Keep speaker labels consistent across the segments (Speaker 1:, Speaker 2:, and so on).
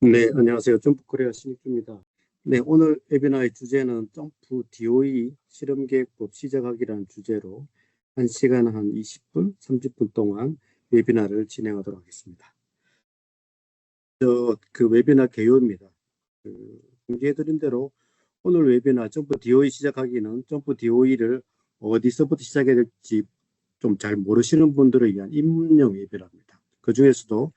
Speaker 1: 네, 안녕하세요. 점프코리아 신입주입니다. 네, 오늘 웨비나의 주제는 점프 DOE 실험계획법 시작하기라는 주제로 1시간 한 20분, 30분 동안 웨비나를 진행하도록 하겠습니다. 그 웨비나 개요입니다. 공지해드린 대로 오늘 웨비나 점프 DOE 시작하기는 점프 DOE를 어디서부터 시작해야 될지 좀 잘 모르시는 분들을 위한 입문용 웨비나입니다. 그 중에서도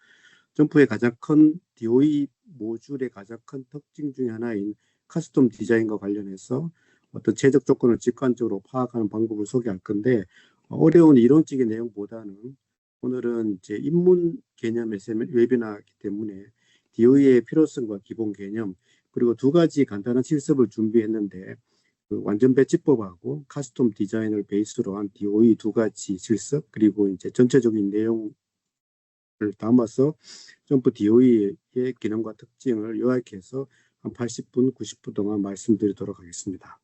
Speaker 1: 점프의 가장 큰 DOE 모듈의 가장 큰 특징 중에 하나인 커스텀 디자인과 관련해서 어떤 최적 조건을 직관적으로 파악하는 방법을 소개할 건데, 어려운 이론적인 내용보다는 오늘은 이제 입문 개념의 웨비나이기 때문에 DOE의 필요성과 기본 개념, 그리고 두 가지 간단한 실습을 준비했는데, 그 완전 배치법하고 커스텀 디자인을 베이스로 한 DOE 두 가지 실습, 그리고 이제 전체적인 내용 담아서 점프 DOE의 기능과 특징을 요약해서 한 80분, 90분 동안 말씀드리도록 하겠습니다.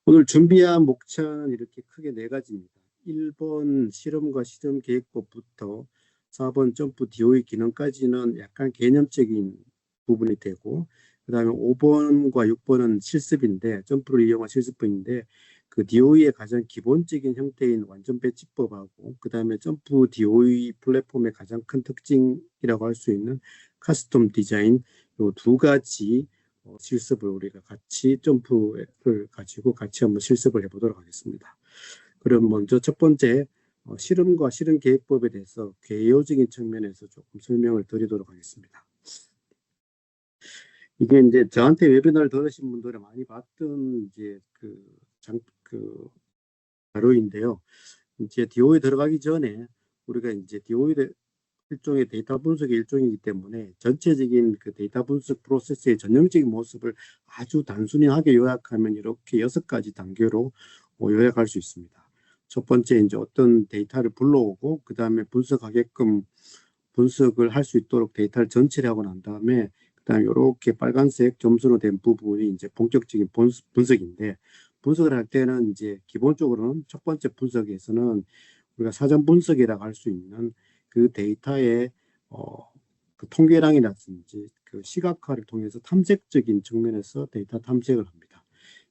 Speaker 1: 오늘 준비한 목차는 이렇게 크게 네 가지입니다. 1번 실험과 실험 계획법부터 4번 점프 DOE 기능까지는 약간 개념적인 부분이 되고, 그 다음에 5번과 6번은 실습인데, 점프를 이용한 실습법인데, 그 DOE의 가장 기본적인 형태인 완전 배치법하고, 그 다음에 점프 DOE 플랫폼의 가장 큰 특징이라고 할 수 있는 커스텀 디자인, 이 두 가지 실습을 우리가 같이 점프를 가지고 같이 한번 실습을 해보도록 하겠습니다. 그럼 먼저 첫 번째 실험과 실험 계획법에 대해서 개요적인 측면에서 조금 설명을 드리도록 하겠습니다. 이게 이제 저한테 웨비나를 들으신 분들은 많이 봤던 이제 그 자료인데요. 이제 DOE 들어가기 전에 우리가 이제 DOE 일종의 데이터 분석의 일종이기 때문에 전체적인 그 데이터 분석 프로세스의 전형적인 모습을 아주 단순하게 요약하면 이렇게 6가지 단계로 요약할 수 있습니다. 첫 번째 이제 어떤 데이터를 불러오고 그 다음에 분석하게끔 분석을 할 수 있도록 데이터를 전치를 하고 난 다음에 그다음에 이렇게 빨간색 점수로 된 부분이 이제 본격적인 분석인데, 분석을 할 때는 이제 기본적으로는 첫 번째 분석에서는 우리가 사전 분석이라고 할 수 있는 그 데이터의 그 통계량이라든지 그 시각화를 통해서 탐색적인 측면에서 데이터 탐색을 합니다.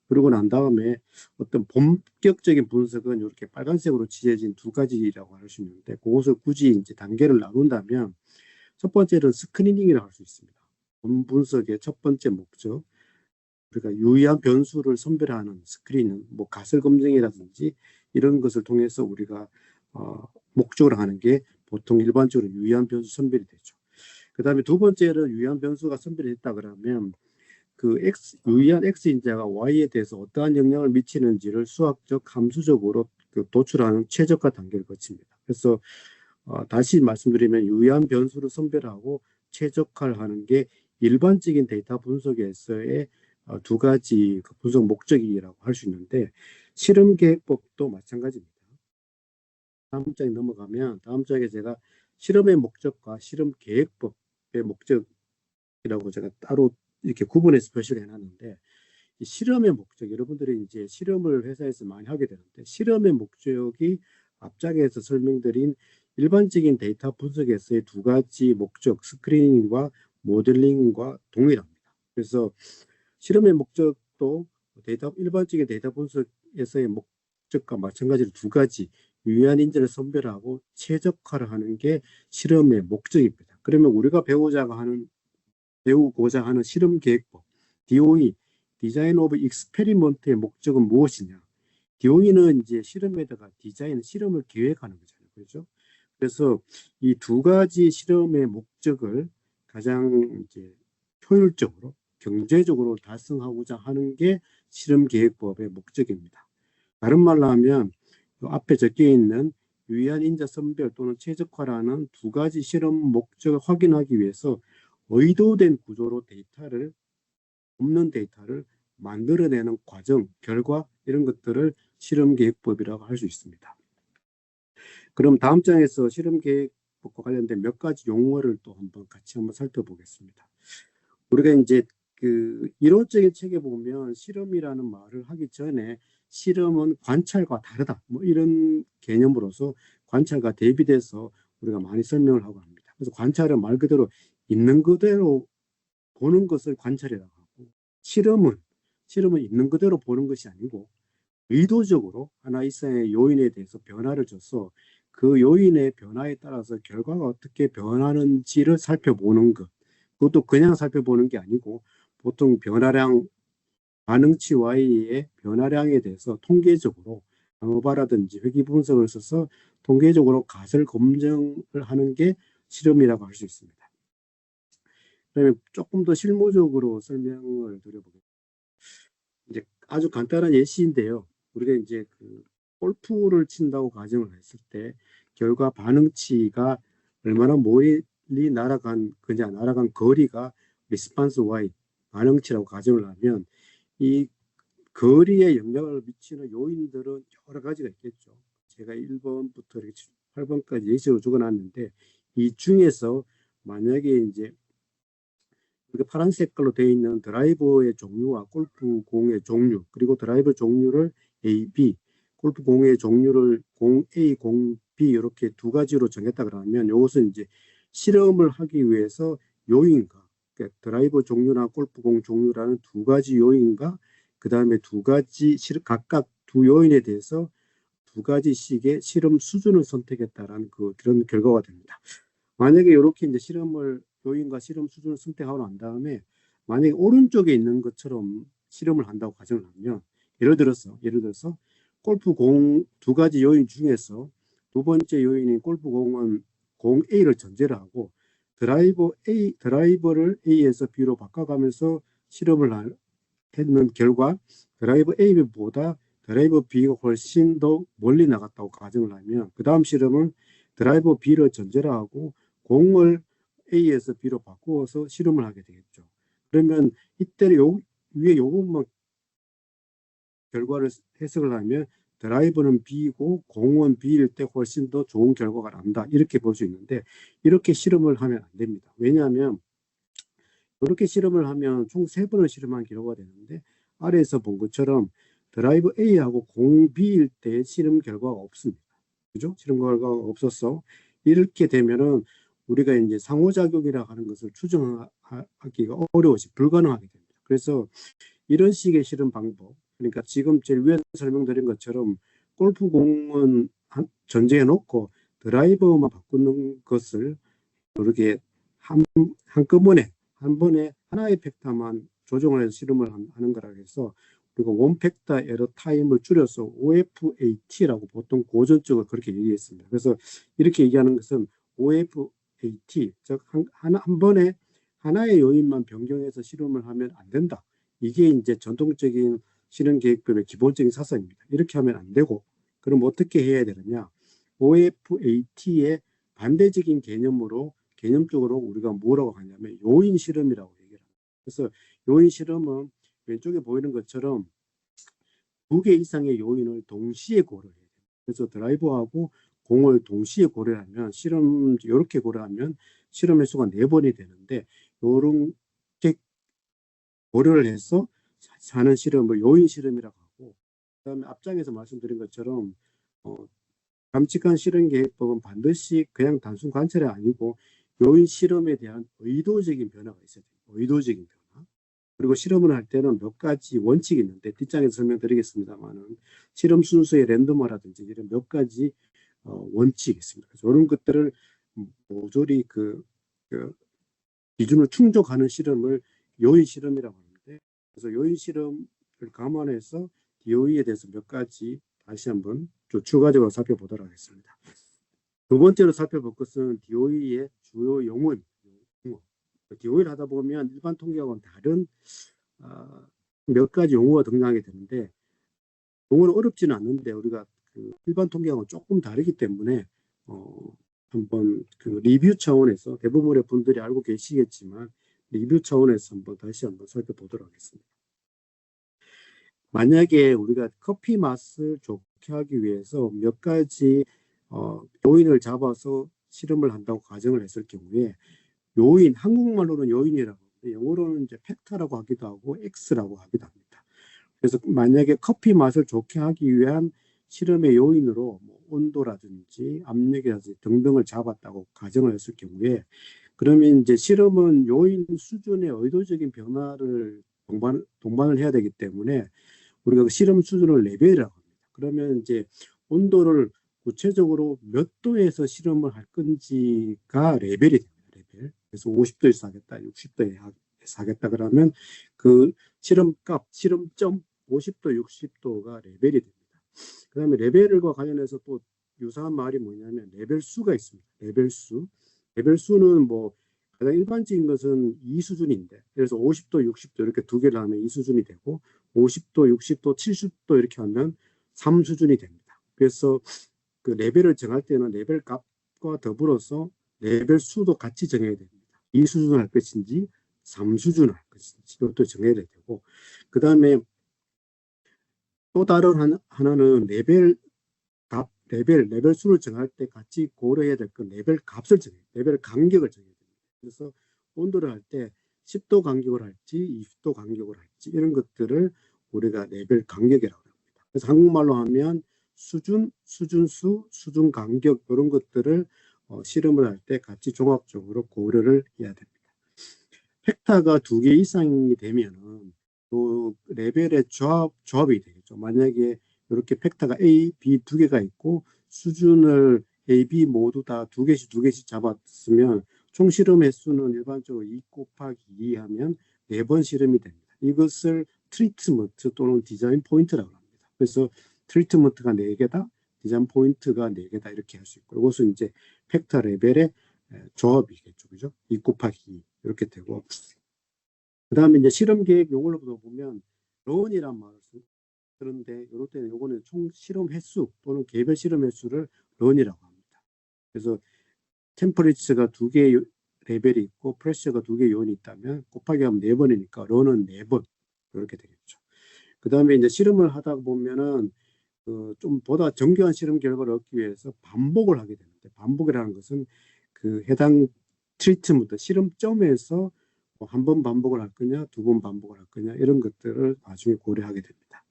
Speaker 1: 그러고 난 다음에 어떤 본격적인 분석은 이렇게 빨간색으로 칠해진 두 가지라고 할 수 있는데, 그것을 굳이 이제 단계를 나눈다면 첫 번째는 스크리닝이라고 할 수 있습니다. 본 분석의 첫 번째 목적, 우리가 유의한 변수를 선별하는 스크린은 뭐 가설 검증이라든지 이런 것을 통해서 우리가 목적으로 하는 게 보통 일반적으로 유의한 변수 선별이 되죠. 그 다음에 두 번째는 유의한 변수가 선별이 됐다 그러면 그 유의한 X인자가 Y에 대해서 어떠한 영향을 미치는지를 수학적 함수적으로 그 도출하는 최적화 단계를 거칩니다. 그래서 다시 말씀드리면 유의한 변수를 선별하고 최적화를 하는 게 일반적인 데이터 분석에서의 두 가지 그 분석 목적이라고 할 수 있는데, 실험 계획법도 마찬가지입니다. 다음 장에 넘어가면 다음 장에 제가 실험의 목적과 실험 계획법의 목적이라고 제가 따로 이렇게 구분해서 표시를 해놨는데, 이 실험의 목적, 여러분들이 이제 실험을 회사에서 많이 하게 되는데 실험의 목적이 앞장에서 설명드린 일반적인 데이터 분석에서의 두 가지 목적, 스크리닝과 모델링과 동일합니다. 그래서 실험의 목적도 일반적인 데이터 분석에서의 목적과 마찬가지로 두 가지, 유의한 인재를 선별하고 최적화를 하는 게 실험의 목적입니다. 그러면 우리가 배우고자 하는 실험 계획법, DOE, 디자인 오브 익스페리먼트의 목적은 무엇이냐? DOE는 이제 실험에다가 실험을 계획하는 거잖아요. 그렇죠? 그래서 이 두 가지 실험의 목적을 가장 이제 효율적으로, 경제적으로 달성하고자 하는 게 실험 계획법의 목적입니다. 다른 말로 하면 앞에 적혀 있는 유의한 인자 선별 또는 최적화라는 두 가지 실험 목적을 확인하기 위해서 의도된 구조로 없는 데이터를 만들어내는 과정, 결과 이런 것들을 실험계획법이라고 할 수 있습니다. 그럼 다음 장에서 실험계획법과 관련된 몇 가지 용어를 또 같이 한번 살펴보겠습니다. 우리가 이제 그 이론적인 책에 보면 실험이라는 말을 하기 전에 실험은 관찰과 다르다, 뭐 이런 개념으로서 관찰과 대비돼서 우리가 많이 설명을 하고 합니다. 그래서 관찰은 말 그대로 있는 그대로 보는 것을 관찰이라고 하고, 실험은 있는 그대로 보는 것이 아니고 의도적으로 하나 이상의 요인에 대해서 변화를 줘서 그 요인의 변화에 따라서 결과가 어떻게 변하는지를 살펴보는 것. 그것도 그냥 살펴보는 게 아니고 보통 변화량, 반응치 Y의 변화량에 대해서 통계적으로 방어바라든지 회귀 분석을 써서 통계적으로 가설 검증을 하는 게 실험이라고 할 수 있습니다. 그러면 조금 더 실무적으로 설명을 드려보겠습니다. 이제 아주 간단한 예시인데요. 우리가 이제 그 골프를 친다고 가정을 했을 때 결과 반응치가 얼마나 멀리 날아간 거리가 리스판스 Y, 반응치라고 가정을 하면 이 거리에 영향을 미치는 요인들은 여러 가지가 있겠죠. 제가 1번부터 8번까지 예시로 적어놨는데 이 중에서 만약에 이제 이렇게 파란색 걸로 되어 있는 드라이버의 종류와 골프공의 종류, 그리고 드라이버 종류를 A, B, 골프공의 종류를 공 A, 공 B 이렇게 두 가지로 정했다 그러면 이것은 이제 실험을 하기 위해서 요인과 그러니까 드라이버 종류나 골프공 종류라는 두 가지 요인과 그 다음에 두 가지 각각 두 요인에 대해서 두 가지씩의 실험 수준을 선택했다라는 그런 결과가 됩니다. 만약에 이렇게 이제 요인과 실험 수준을 선택하고 난 다음에 만약에 오른쪽에 있는 것처럼 실험을 한다고 가정을 하면 예를 들어서 골프공 두 가지 요인 중에서 두 번째 요인인 골프공은 공 A를 전제로 하고 드라이버를 A에서 B로 바꿔가면서 실험을 했는 결과 드라이버 A보다 드라이버 B가 훨씬 더 멀리 나갔다고 가정을 하면 그 다음 실험은 드라이버 B를 전제로 하고 공을 A에서 B로 바꾸어서 실험을 하게 되겠죠. 그러면 이때 위에 요것만 결과를 해석을 하면 드라이버는 B고 공은 B일 때 훨씬 더 좋은 결과가 난다. 이렇게 볼 수 있는데 이렇게 실험을 하면 안 됩니다. 왜냐하면 이렇게 실험을 하면 총 3번을 실험한 결과가 되는데 아래에서 본 것처럼 드라이버 A하고 공 B일 때 실험 결과가 없습니다. 그죠? 실험 결과가 없어서 이렇게 되면은 우리가 이제 상호작용이라 하는 것을 추정하기가 어려워지 불가능하게 됩니다. 그래서 이런 식의 실험 방법, 그러니까 지금 제일 위에 설명드린 것처럼 골프공은 전제해 놓고 드라이버만 바꾸는 것을 이렇게 한꺼번에 한 번에 하나의 팩터만 조정을 해서 실험을 하는 거라 해서 그리고 원 팩터 에러 타임을 줄여서 OFAT라고 보통 고전적으로 그렇게 얘기했습니다. 그래서 이렇게 얘기하는 것은 OFAT, 즉 한 번에 하나의 요인만 변경해서 실험을 하면 안 된다. 이게 이제 전통적인 실험 계획법의 기본적인 사상입니다. 이렇게 하면 안 되고 그럼 어떻게 해야 되느냐? OFAT의 반대적인 개념적으로 우리가 뭐라고 하냐면 요인 실험이라고 얘기를 합니다. 그래서 요인 실험은 왼쪽에 보이는 것처럼 2개 이상의 요인을 동시에 고려해야 돼요. 그래서 드라이버하고 공을 동시에 고려하면 이렇게 고려하면 실험 횟수가 4번이 되는데 이렇게 고려를 해서 하는 실험을 요인 실험이라고 하고 그다음에 앞장에서 말씀드린 것처럼 감칙한 실험 계획법은 반드시 그냥 단순 관찰이 아니고 요인 실험에 대한 의도적인 변화가 있어야 돼요. 의도적인 변화. 그리고 실험을 할 때는 몇 가지 원칙이 있는데 뒷장에서 설명드리겠습니다만은 실험 순서의 랜덤화라든지 이런 몇 가지 원칙이 있습니다. 그래서 이런 것들을 모조리 그 기준을 충족하는 실험을 요인 실험이라고 하는데 그래서 요인 실험을 감안해서 DOE에 대해서 몇 가지 다시 한번 추가적으로 살펴보도록 하겠습니다. 두 번째로 살펴볼 것은 DOE의 주요 용어. DOE를 하다 보면 일반 통계하고는 다른 몇 가지 용어가 등장하게 되는데 용어는 어렵지는 않는데 우리가 그 일반 통계하고는 조금 다르기 때문에 한번 그 리뷰 차원에서 대부분의 분들이 알고 계시겠지만 리뷰 차원에서 다시 한번 살펴보도록 하겠습니다. 만약에 우리가 커피 맛을 좋게 하기 위해서 몇 가지 요인을 잡아서 실험을 한다고 가정을 했을 경우에 요인, 한국말로는 요인이라고 하는데 영어로는 이제 팩터라고 하기도 하고 X라고 하기도 합니다. 그래서 만약에 커피 맛을 좋게 하기 위한 실험의 요인으로 뭐 온도라든지 압력이라든지 등등을 잡았다고 가정을 했을 경우에 그러면 이제 실험은 요인 수준의 의도적인 변화를 동반을 해야 되기 때문에 우리가 그 실험 수준을 레벨이라고 합니다. 그러면 이제 온도를 구체적으로 몇 도에서 실험을 할 건지가 레벨이 됩니다. 레벨. 그래서 50도에서 하겠다, 60도에서 하겠다 그러면 그 실험값, 실험점 50도, 60도가 레벨이 됩니다. 그 다음에 레벨과 관련해서 또 유사한 말이 뭐냐면 레벨 수가 있습니다. 레벨 수. 레벨 수는 뭐 가장 일반적인 것은 2수준인데 그래서 50도, 60도 이렇게 두 개를 하면 2수준이 되고 50도, 60도, 70도 이렇게 하면 3수준이 됩니다. 그래서 그 레벨을 정할 때는 레벨 값과 더불어서 레벨 수도 같이 정해야 됩니다. 2수준을 할 것인지 3수준을 할 것인지 이것도 정해야 되고 그 다음에 또 다른 하나는 레벨 값, 레벨 수를 정할 때 같이 고려해야 될 건 레벨 값을 정해요. 레벨 간격을 정해야 됩니다. 그래서 온도를 할 때 10도 간격을 할지 20도 간격을 할지 이런 것들을 우리가 레벨 간격이라고 합니다. 그래서 한국말로 하면 수준, 수준수, 수준 간격 이런 것들을 실험을 할 때 같이 종합적으로 고려를 해야 됩니다. 팩타가 2개 이상이 되면은 또 레벨의 조합이 되겠죠. 만약에 이렇게 팩타가 A, B 2개가 있고 수준을 A, B 모두 다 2개씩 잡았으면 총 실험 횟수는 일반적으로 2 곱하기 2 하면 4번 실험이 됩니다. 이것을 트리트먼트 또는 디자인 포인트라고 합니다. 그래서 트리트먼트가 4개다, 디자인 포인트가 4개다 이렇게 할 수 있고 이것은 이제 팩타 레벨의 조합이겠죠. 그죠? 2 곱하기 2 이렇게 되고 그 다음에 이제 실험 계획 용어로 보면 런이란 말을 쓰는데 이럴 때는 요거는 총 실험 횟수 또는 개별 실험 횟수를 런이라고 합니다. 그래서 템퍼리처가 2개의 레벨이 있고 프레셔가 2개의 요인이 있다면 곱하기 하면 4번이니까 런은 4번 이렇게 되겠죠. 그 다음에 이제 실험을 하다 보면은 좀 보다 정교한 실험 결과를 얻기 위해서 반복을 하게 되는데 반복이라는 것은 그 해당 트리트먼트 실험점에서 뭐 한 번 반복을 할 거냐, 2번 반복을 할 거냐 이런 것들을 나중에 고려하게 됩니다.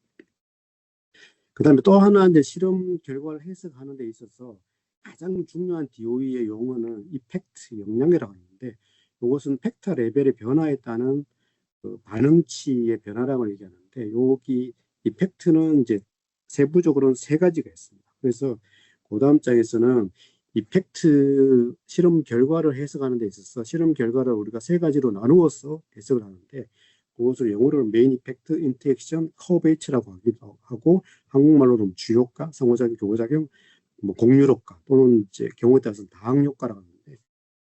Speaker 1: 그 다음에 또 하나 이제 실험 결과를 해석하는 데 있어서 가장 중요한 DOE의 용어는 이펙트 영향이라고 하는데 이것은 팩터 레벨의 변화에 따른 그 반응치의 변화량을 얘기하는데 여기 이펙트는 이제 세부적으로는 3가지가 있습니다. 그래서 그 다음 장에서는 이펙트 실험 결과를 해석하는 데 있어서 실험 결과를 우리가 3가지로 나누어서 해석을 하는데 그것을 영어로는 메인 이펙트, 인터액션, 커베이츠라고 하기도 하고 한국말로는 주효과, 상호작용, 교호작용, 뭐 공유효과 또는 이제 경우에 따라서는 다항효과라고 하는데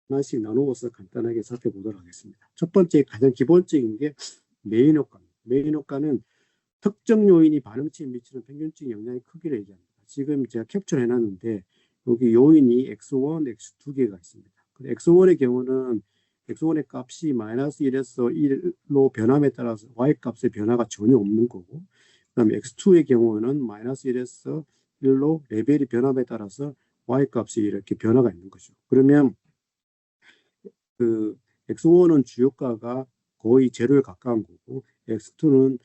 Speaker 1: 하나씩 나누어서 간단하게 살펴보도록 하겠습니다. 첫 번째 가장 기본적인 게 메인 효과입니다. 메인 효과는 특정 요인이 반응치에 미치는 평균적인 영향의 크기를 얘기합니다. 지금 제가 캡처를 해놨는데 여기 요인이 X1, X2 개가 있습니다. X1의 경우는 X1의 값이 마이너스 1에서 1로 변함에 따라서 Y값의 변화가 전혀 없는 거고 그 다음에 X2의 경우는 마이너스 1에서 1로 레벨이 변함에 따라서 Y값이 이렇게 변화가 있는 거죠. 그러면 그 X1은 주효과가 거의 제로에 가까운 거고 X2는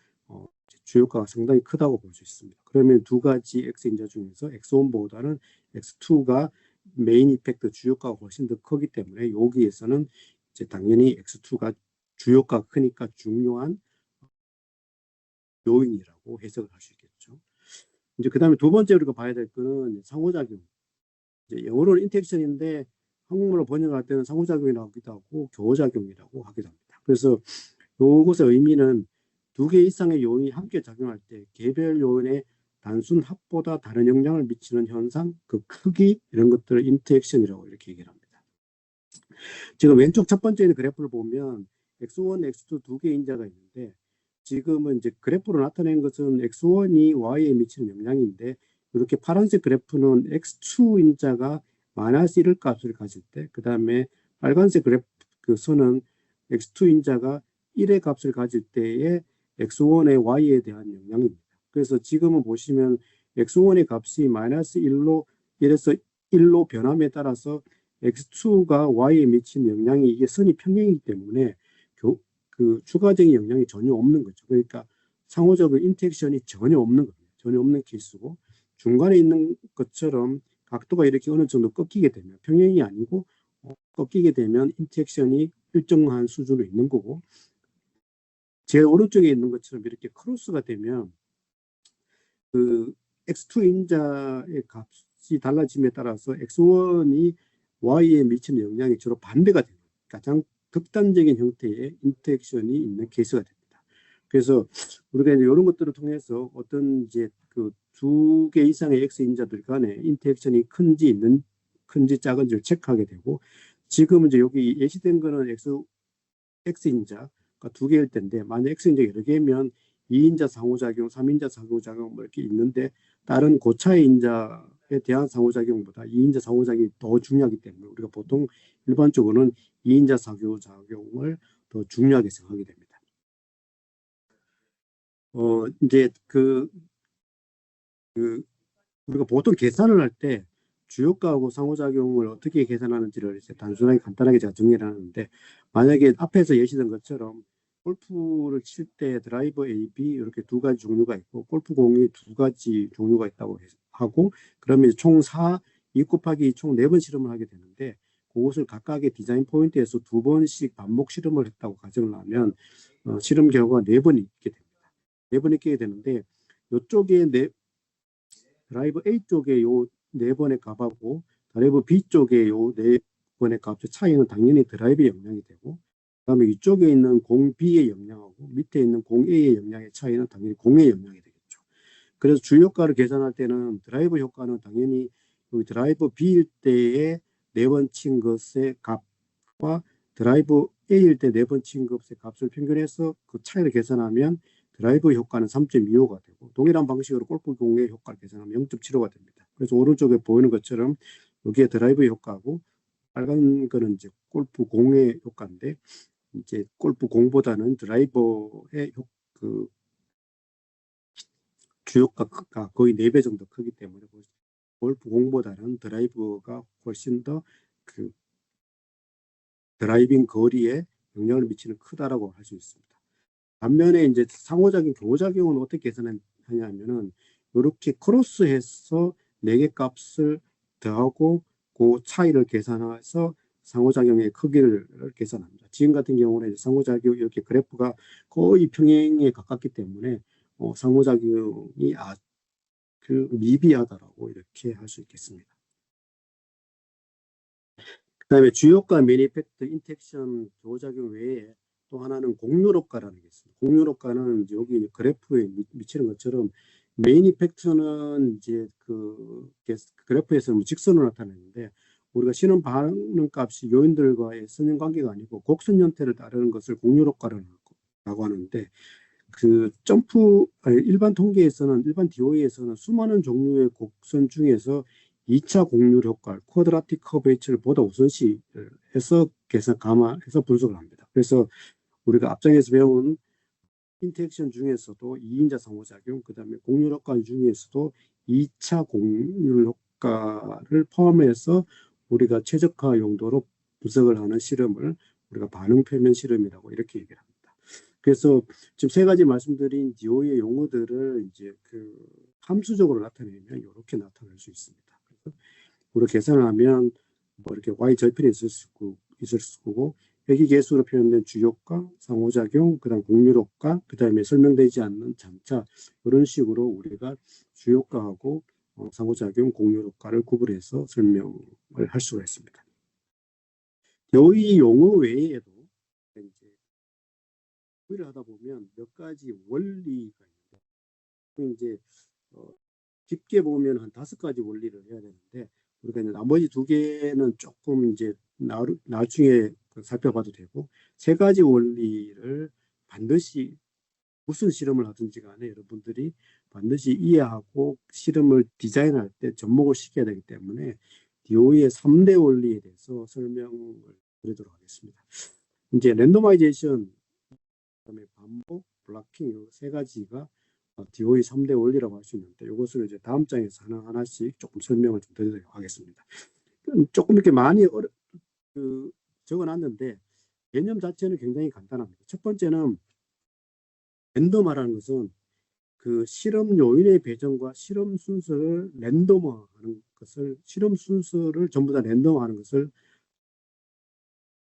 Speaker 1: 주효과가 상당히 크다고 볼 수 있습니다. 그러면 2가지 X인자 중에서 X1보다는 X2가 메인 이펙트 주효과가 훨씬 더 크기 때문에 여기에서는 이제 당연히 X2가 주효과가 크니까 중요한 요인이라고 해석을 할 수 있겠죠. 이제 그 다음에 2번째 우리가 봐야 될 거는 상호작용. 이제 영어로는 인터랙션인데 한국말로 번역할 때는 상호작용이라고 하기도 하고 교호작용이라고 하기도 합니다. 그래서 이것의 의미는 2개 이상의 요인이 함께 작용할 때 개별 요인의 단순 합보다 다른 영향을 미치는 현상, 그 크기 이런 것들을 인터액션이라고 이렇게 얘기를 합니다. 지금 왼쪽 첫 번째 그래프를 보면 X1, X2 2개 인자가 있는데 지금은 이제 그래프로 나타낸 것은 X1이 Y에 미치는 영향인데 이렇게 파란색 그래프는 X2 인자가 마이너스 1을 값을 가질 때 그 다음에 빨간색 그래프 그 선은 X2 인자가 1의 값을 가질 때의 X1의 Y에 대한 영향입니다. 그래서 지금은 보시면 X1의 값이 마이너스 1에서 1로 변함에 따라서 X2가 Y에 미친 영향이 이게 선이 평행이기 때문에 그 추가적인 영향이 전혀 없는 거죠. 그러니까 상호적인 인터랙션이 전혀 없는 겁니다. 전혀 없는 케이스고 중간에 있는 것처럼 각도가 이렇게 어느 정도 꺾이게 되면 평행이 아니고 꺾이게 되면 인터액션이 일정한 수준으로 있는 거고, 제 오른쪽에 있는 것처럼 이렇게 크로스가 되면 그 x2 인자의 값이 달라짐에 따라서 x1이 y에 미치는 영향이 주로 반대가 됩니다. 가장 극단적인 형태의 인터액션이 있는 케이스가 됩니다. 그래서 우리가 이제 이런 것들을 통해서 어떤 이제 그 두 개 이상의 x 인자들 간에 인터액션이 큰지 작은지를 체크하게 되고, 지금 이제 여기 예시된 거는 x 인자가 두 개일 텐데, 만약 x 인자가 여러 개면 2인자 상호작용, 3인자 상호작용 뭐 이렇게 있는데, 다른 고차의 인자에 대한 상호작용보다 2인자 상호작용이 더 중요하기 때문에 우리가 보통 일반적으로는 2인자 상호작용을 더 중요하게 생각하게 됩니다. 이제 우리가 보통 계산을 할 때 주요가하고 상호작용을 어떻게 계산하는지를 이제 단순하게 간단하게 제가 정리를 하는데, 만약에 앞에서 예시된 것처럼 골프를 칠 때 드라이버 A, B 이렇게 두 가지 종류가 있고, 골프공이 두 가지 종류가 있다고 하고, 그러면 총 2 곱하기 총 4번 실험을 하게 되는데, 그것을 각각의 디자인 포인트에서 2번씩 반복 실험을 했다고 가정을 하면 실험 결과가 4번 있게 됩니다. 4번 있게 되는데, 이쪽에 드라이버 A 쪽에 요 4번의 값하고 드라이버 B 쪽에 요 4번의 값의 차이는 당연히 드라이브의 영향이 되고, 그다음에 이쪽에 있는 공 B의 영향하고 밑에 있는 공 A의 영향의 차이는 당연히 공의 영향이 되겠죠. 그래서 주효과를 계산할 때는 드라이버 효과는 당연히 여기 드라이버 B일 때의 4번 친 것의 값과 드라이버 A일 때 4번 친 것의 값을 평균해서 그 차이를 계산하면 드라이버 효과는 3.25가 되고, 동일한 방식으로 골프 공의 효과를 계산하면 0.75가 됩니다. 그래서 오른쪽에 보이는 것처럼 여기에 드라이브 효과고, 빨간 거는 이제 골프 공의 효과인데, 이제 골프 공보다는 드라이버의 그 주효과가 거의 4배 정도 크기 때문에 골프 공보다는 드라이버가 훨씬 더 그 드라이빙 거리에 영향을 미치는 크다라고 할 수 있습니다. 반면에 이제 상호작용, 교호작용은 어떻게 계산하냐면은 이렇게 크로스해서 4개 값을 더하고 그 차이를 계산해서 상호작용의 크기를 계산합니다. 지금 같은 경우는 이제 상호작용 이렇게 그래프가 거의 평행에 가깝기 때문에 상호작용이 미비하다라고 이렇게 할 수 있겠습니다. 그다음에 주요가 매니팩트 인텍션 교호작용 외에 또 하나는 공률효과라는 게 있습니다. 공률효과는 여기 그래프에 미치는 것처럼 메인 이펙트는 이제 그 그래프에서는 직선으로 나타내는데, 우리가 신원 반응 값이 요인들과의 선형 관계가 아니고 곡선 형태를 따르는 것을 공률효과라고 하는데, 그 일반 통계에서는, 일반 DOE에서는 수많은 종류의 곡선 중에서 2차 공률 효과, 쿼드라틱 커베이처를 보다 우선시해서 감안해서 분석을 합니다. 그래서 우리가 앞장에서 배운 인터액션 중에서도 2인자 상호작용, 그 다음에 공률 효과 중에서도 2차 공률 효과를 포함해서 우리가 최적화 용도로 분석을 하는 실험을 우리가 반응 표면 실험이라고 이렇게 얘기를 합니다. 그래서 지금 3가지 말씀드린 DOE의 용어들을 이제 함수적으로 나타내면 이렇게 나타낼 수 있습니다. 그래서 우리가 계산을 하면 뭐 이렇게 y 절편이 있을 수 있고, 회귀계수로 표현된 주효과, 상호작용, 그다음 공률효과, 그다음에 설명되지 않는 장차, 이런 식으로 우리가 주효과하고 상호작용, 공률효과를 구분해서 설명을 할 수가 있습니다. DOE 용어 외에도 이제 일을 하다 보면 몇 가지 원리가 있는데, 이제 깊게 보면 한 5가지 원리를 해야 되는데, 우리가 이제 나머지 2개는 조금 이제 나중에 살펴봐도 되고, 3가지 원리를 반드시 무슨 실험을 하든지 간에 여러분들이 반드시 이해하고 실험을 디자인할 때 접목을 시켜야 되기 때문에 DOE의 3대 원리에 대해서 설명을 드리도록 하겠습니다. 이제 랜더마이제이션, 그다음에 반복, 블락킹, 이 3가지가 DOE 3대 원리라고 할 수 있는데, 이것을 이제 다음 장에서 하나씩 조금 설명을 좀 드리도록 하겠습니다. 조금 이렇게 많이 적어놨는데 개념 자체는 굉장히 간단합니다. 첫 번째는 랜덤화라는 것은 그 실험 요인의 배정과 실험 순서를 랜덤화하는 것을, 실험 순서를 전부 다 랜덤화하는 것을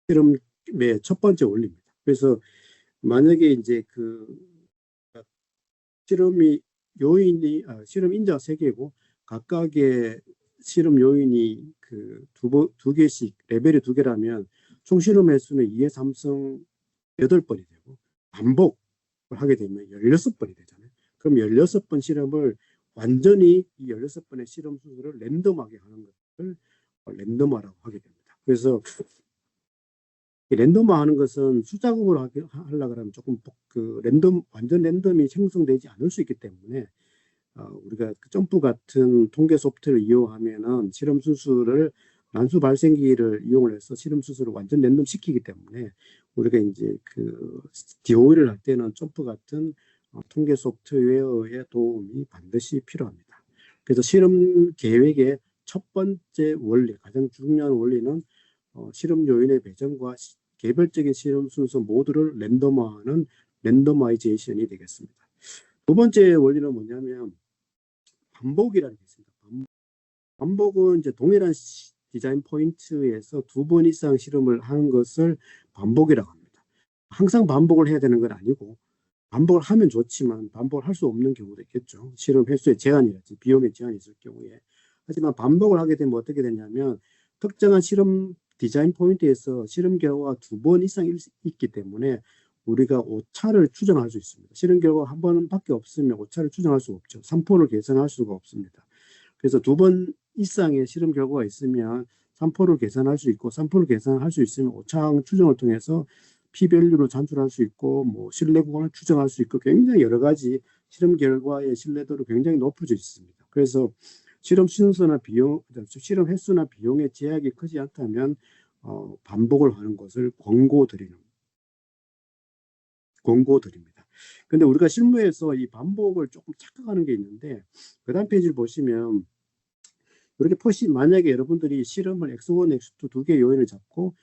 Speaker 1: 실험의 첫 번째 원리입니다. 그래서 만약에 이제 실험이 실험 인자가 3개고 각각의 실험 요인이 두 개씩 레벨이 2개라면 총 실험 횟수는 2의 3승 8번이 되고 반복을 하게 되면 16번이 되잖아요. 그럼 16번 실험을 완전히 이 16번의 실험 수술을 랜덤하게 하는 것을 랜덤화라고 하게 됩니다. 그래서 랜덤화 하는 것은 수작업으로 하려고 하면 조금 완전 랜덤이 생성되지 않을 수 있기 때문에 우리가 점프 같은 통계 소프트를 이용하면은 실험 수술을 난수 발생기를 이용을 해서 실험 수술을 완전 랜덤 시키기 때문에 우리가 이제 DOE를 할 때는 점프 같은 통계 소프트웨어의 도움이 반드시 필요합니다. 그래서 실험 계획의 첫 번째 원리, 가장 중요한 원리는 실험 요인의 배정과 개별적인 실험 순서 모두를 랜덤화하는 랜더마이제이션이 되겠습니다. 두 번째 원리는 뭐냐면 반복이라는 게 있습니다. 반복은 이제 동일한 디자인 포인트에서 2번 이상 실험을 하는 것을 반복이라고 합니다. 항상 반복을 해야 되는 건 아니고 반복을 하면 좋지만 반복을 할 수 없는 경우도 있겠죠. 실험 횟수의 제한이라든지 비용의 제한이 있을 경우에. 하지만 반복을 하게 되면 어떻게 되냐면 특정한 실험 디자인 포인트에서 실험 결과가 2번 이상 있기 때문에 우리가 오차를 추정할 수 있습니다. 실험 결과가 한 번밖에 없으면 오차를 추정할 수 없죠. 3포를 계산할 수가 없습니다. 그래서 2번 이상의 실험 결과가 있으면 3포를 계산할 수 있고 3포를 계산할 수 있으면 오차항 추정을 통해서 P-밸류를 산출할 수 있고 뭐 신뢰 구간을 추정할 수 있고 굉장히 여러 가지 실험 결과의 신뢰도를 굉장히 높여져 있습니다. 그래서 실험 순서나 비용, 실험 횟수나 비용의 제약이 크지 않다면 반복을 하는 것을 권고드립니다. 근데 우리가 실무에서 이 반복을 조금 착각하는 게 있는데 그 다음 페이지를 보시면 이렇게 만약에 여러분들이 실험을 X1, X2 두 개의 요인을 잡고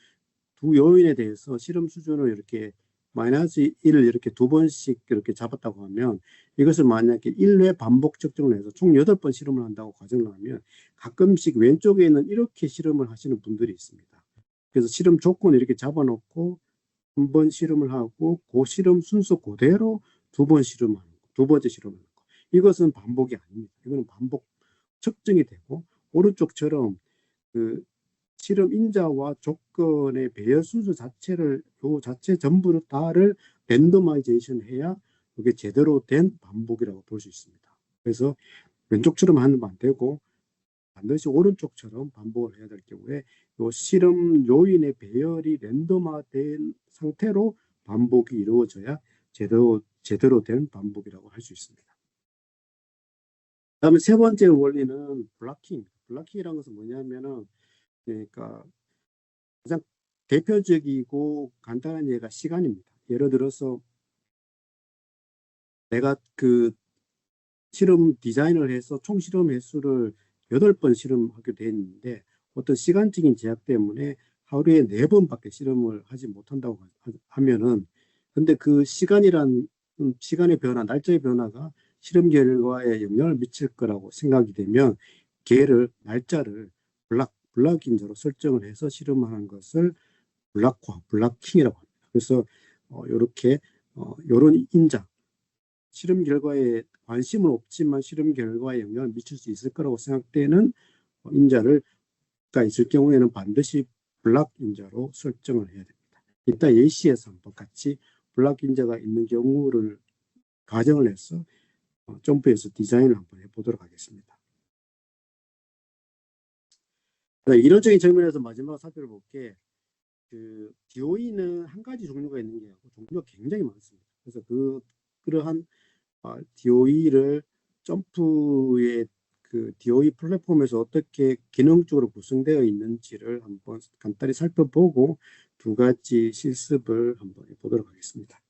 Speaker 1: 두 요인에 대해서 실험 수준을 이렇게 마이너스 1을 이렇게 2번씩 이렇게 잡았다고 하면 이것을 만약에 1회 반복 측정을 해서 총 8번 실험을 한다고 가정을 하면 가끔씩 왼쪽에는 이렇게 실험을 하시는 분들이 있습니다. 그래서 실험 조건을 이렇게 잡아놓고 한 번 실험을 하고 그 실험 순서 그대로 2번 실험하는 거, 2번째 실험하는 거. 이것은 반복이 아닙니다. 이거는 반복 측정이 되고 오른쪽처럼 실험 인자와 조건의 배열 순서 자체를 요 자체 전부를 다를 랜더마이제이션 해야 이게 제대로 된 반복이라고 볼 수 있습니다. 그래서 왼쪽처럼 하면 안 되고 반드시 오른쪽처럼 반복을 해야 될 경우에 요 실험 요인의 배열이 랜덤화된 상태로 반복이 이루어져야 제대로 된 반복이라고 할 수 있습니다. 다음에 세 번째 원리는 블락킹. 블락킹이라는 것은 뭐냐면은 그러니까 가장 대표적이고 간단한 예가 시간입니다. 예를 들어서 내가 실험 디자인을 해서 총 실험 횟수를 8번 실험하게 됐는데 어떤 시간적인 제약 때문에 하루에 4번밖에 실험을 하지 못한다고 하면은 근데 그 시간의 변화, 날짜의 변화가 실험 결과에 영향을 미칠 거라고 생각이 되면 날짜를 블락인자로 설정을 해서 실험하는 것을 블락킹이라고 합니다. 그래서 이렇게 이런 인자, 실험 결과에 관심은 없지만 실험 결과에 영향을 미칠 수 있을 거라고 생각되는 인자가 있을 경우에는 반드시 블락 인자로 설정을 해야 됩니다. 이따 예시에서 한번 같이 블락 인자가 있는 경우를 가정을 해서 점프해서 디자인을 한번 해보도록 하겠습니다. 이론적인 측면에서 마지막으로 살펴볼 게 DOE는 한 가지 종류가 있는 게 아니고 종류가 굉장히 많습니다. 그래서 그러한 DOE를 점프의 DOE 플랫폼에서 어떻게 기능적으로 구성되어 있는지를 한번 간단히 살펴보고 2가지 실습을 한번 해보도록 하겠습니다.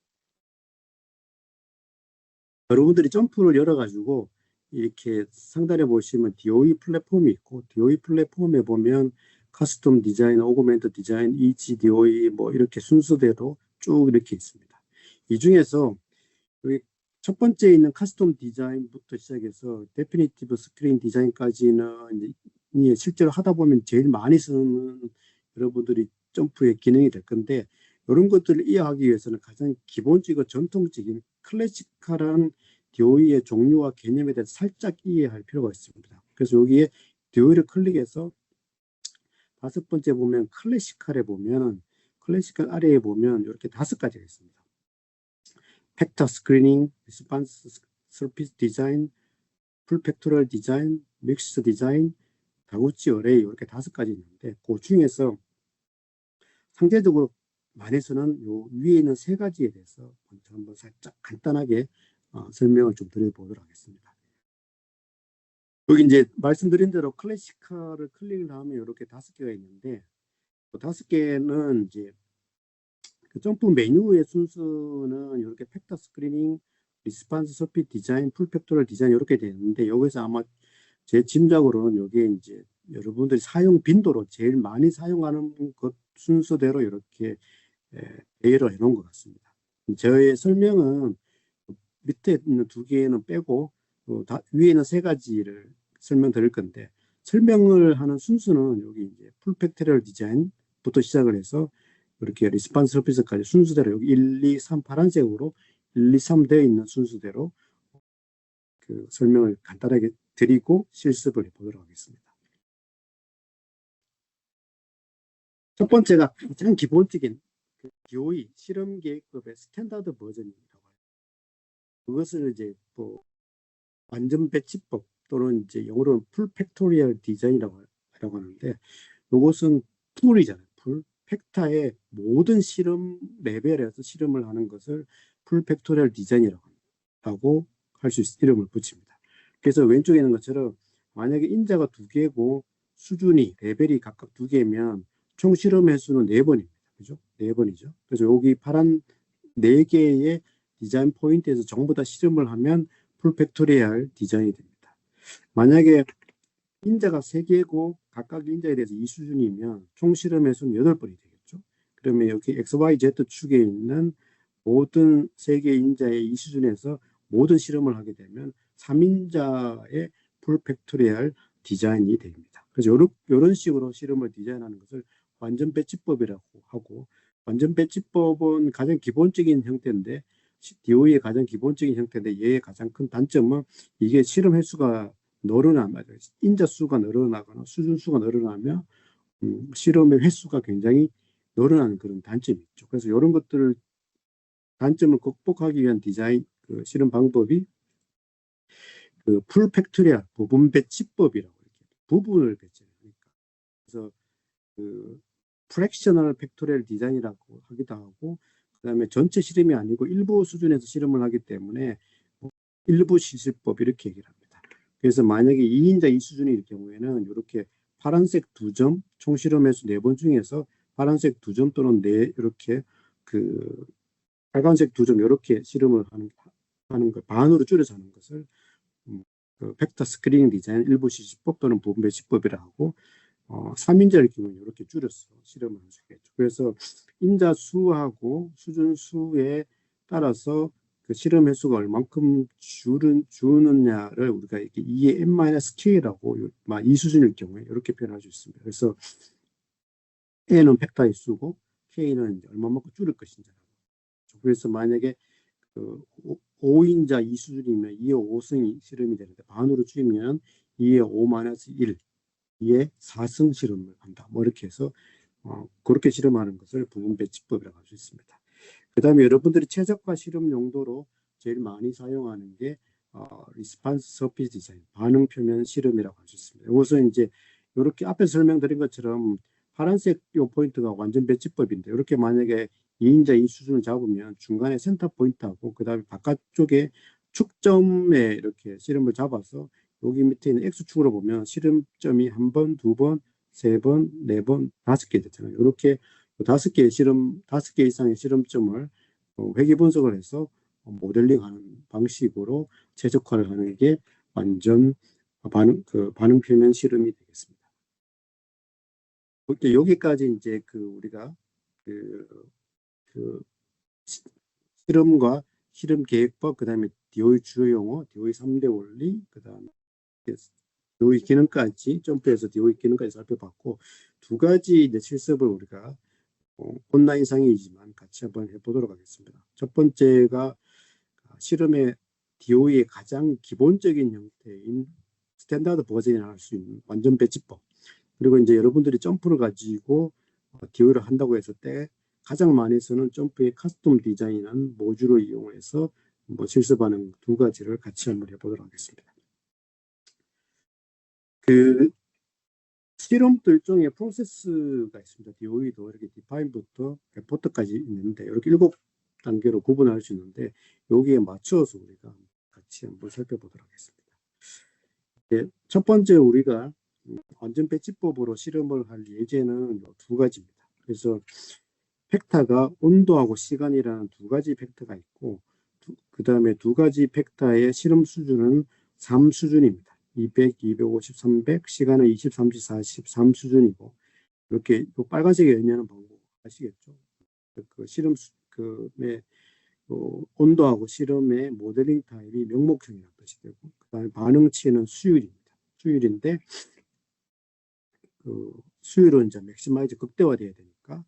Speaker 1: 여러분들이 점프를 열어가지고 이렇게 상단에 보시면 DOE 플랫폼이 있고 DOE 플랫폼에 보면 커스텀 디자인, 오그멘트 디자인, EG DOE 뭐 이렇게 순서대로 쭉 이렇게 있습니다. 이 중에서 여기 첫 번째 있는 커스텀 디자인부터 시작해서 데피니티브 스크린 디자인까지는 실제로 하다 보면 제일 많이 쓰는 여러분들이 점프의 기능이 될 건데 이런 것들을 이해하기 위해서는 가장 기본적이고 전통적인 클래식한 DOE의 종류와 개념에 대해서 살짝 이해할 필요가 있습니다. 그래서 여기에 DOE를 클릭해서 5번째 보면 클래식할에 보면 클래식할 아래에 보면 이렇게 5가지가 있습니다. 팩터 스크리닝, 리스판스 서피스 디자인, 풀 팩토럴 디자인, 믹스 디자인, 다구치 어레이 이렇게 5가지 있는데 그 중에서 상대적으로 많이 쓰는 요 위에 있는 3가지에 대해서 먼저 한번 살짝 간단하게 설명을 좀 드려보도록 하겠습니다. 여기 이제 말씀드린 대로 클래식화를 클릭을 하면 이렇게 5개가 있는데 그 5개는 이제 그 점프 메뉴의 순서는 이렇게 팩터 스크리닝, 리스판스 서핏 디자인, 풀 팩토럴 디자인 이렇게 되는데 여기서 아마 제 짐작으로는 여기에 이제 여러분들이 사용 빈도로 제일 많이 사용하는 것 순서대로 이렇게 배열을 해놓은 것 같습니다. 저의 설명은 밑에 있는 2개는 빼고 위에 있는 3가지를 설명드릴 건데 설명을 하는 순서는 여기 이제 풀 팩토럴 디자인부터 시작을 해서 이렇게 리스판스 서피스까지 순서대로 여기 1, 2, 3 파란색으로 1, 2, 3 되어 있는 순서대로 그 설명을 간단하게 드리고 실습을 해보도록 하겠습니다. 첫 번째가 가장 기본적인 그 DOE 실험 계획법의 스탠다드 버전이라고 해요. 그것을 이제 뭐 완전 배치법 또는 이제 영어로는 풀 팩토리얼 디자인이라고 하는데 이것은 풀이잖아요. 풀 팩타의 모든 실험 레벨에서 실험을 하는 것을 풀 팩토리얼 디자인이라고 할 수 있는 이름을 붙입니다. 그래서 왼쪽에 있는 것처럼 만약에 인자가 2개고 수준이 레벨이 각각 2개면 총 실험 횟수는 4번입니다. 그죠? 4번이죠. 그래서 여기 파란 4개의 디자인 포인트에서 전부 다 실험을 하면 풀 팩토리얼 디자인이 됩니다. 만약에 인자가 3개고 각각 인자에 대해서 2수준이면 총 실험 횟수는 8번이 되겠죠. 그러면 여기 XYZ 축에 있는 모든 3개의 인자의 2수준에서 모든 실험을 하게 되면 3인자의 풀 팩토리얼 디자인이 됩니다. 그래서 이런 식으로 실험을 디자인하는 것을 완전 배치법이라고 하고 완전 배치법은 가장 기본적인 형태인데 DOE의 가장 기본적인 형태인데 얘의 가장 큰 단점은 이게 실험 횟수가 늘어나면 인자 수가 늘어나거나 수준 수가 늘어나면 실험의 횟수가 굉장히 늘어나는 그런 단점이 있죠. 그래서 이런 것들을 단점을 극복하기 위한 디자인 그 실험 방법이 그 풀 팩토리얼 부분 배치법이라고 이렇게 부분을 배치하니까 그래서 그 프랙셔널 팩토리얼 디자인이라고 하기도 하고 그다음에 전체 실험이 아니고 일부 수준에서 실험을 하기 때문에 일부 시술법 이렇게 얘기를 합니다. 그래서 만약에 2인자 2수준일 경우에는 이렇게 파란색 2점 총 실험 횟수 4번 중에서 파란색 2점 또는 이렇게 그 빨간색 2점 이렇게 실험을 하는 걸 반으로 줄여서 하는 것을 그 팩터 스크리닝 디자인 일부 시술법 또는 부분 배치법이라 하고 3인자일 경우는 이렇게 줄여서 실험을 할 수 있겠죠. 그래서 인자 수하고 수준 수에 따라서 그 실험 횟수가 얼만큼 주느냐를 우리가 이렇게 2의 n-k라고 이 수준일 경우에 이렇게 표현할 수 있습니다. 그래서 n은 팩터의 수고 k는 얼마만큼 줄일 것인지. 그래서 만약에 그 5인자 2수준이면 2의 5승이 실험이 되는데 반으로 줄이면 2의 5-1 2의 4승 실험을 한다. 뭐 이렇게 해서 그렇게 실험하는 것을 부분 배치법이라고 할 수 있습니다. 그 다음에 여러분들이 최적화 실험 용도로 제일 많이 사용하는 게 리스판스 서피스 디자인, 반응 표면 실험이라고 할 수 있습니다. 이것은 이제 이렇게 앞에 설명드린 것처럼 파란색 요 포인트가 완전 배치법인데 이렇게 만약에 2인자 2수준을 잡으면 중간에 센터 포인트하고 그 다음에 바깥쪽에 축점에 이렇게 실험을 잡아서 여기 밑에 있는 X축으로 보면 실험점이 1번, 2번, 3번, 4번, 5개 되잖아요. 이렇게 5개 이상의 실험점을 회귀 분석을 해서 모델링하는 방식으로 최적화를 하는 게 완전 반응 표면 실험이 되겠습니다. 여기까지 이제 우리가 실험과 실험 계획법, 그 다음에 DOE 주요 용어, DOE 3대 원리, 그 다음에 DOE 기능까지 점프해서 DOE 기능까지 살펴봤고 2가지 이제 실습을 우리가 온라인상이지만 같이 한번 해보도록 하겠습니다. 첫 번째가 실험의 DOE의 가장 기본적인 형태인 스탠다드 버전이라 할 수 있는 완전 배치법. 그리고 이제 여러분들이 점프를 가지고 DOE를 한다고 했을 때 가장 많이 쓰는 점프의 커스텀 디자인한 모듈을 이용해서 실습하는 두 가지를 같이 한번 해보도록 하겠습니다. 그 실험도 일종의 프로세스가 있습니다. DOE도 이렇게 디파인부터 레포트까지 있는데 이렇게 7단계로 구분할 수 있는데 여기에 맞춰서 우리가 같이 한번 살펴보도록 하겠습니다. 네, 첫 번째 우리가 완전 배치법으로 실험을 할 예제는 두 가지입니다. 그래서 팩터가 온도하고 시간이라는 두 가지 팩터가 있고 그 다음에 두 가지 팩터의 실험 수준은 3수준입니다. 200, 250, 300, 시간은 20, 30, 40, 3수준이고 이렇게 빨간색에 의미하는 방법 아시겠죠? 그 실험 온도하고 실험의 모델링 타입이 명목형이라는 뜻이 되고 그 다음에 반응치는 수율입니다. 수율인데 그 수율은 이제 맥시마이즈 극대화돼야 되니까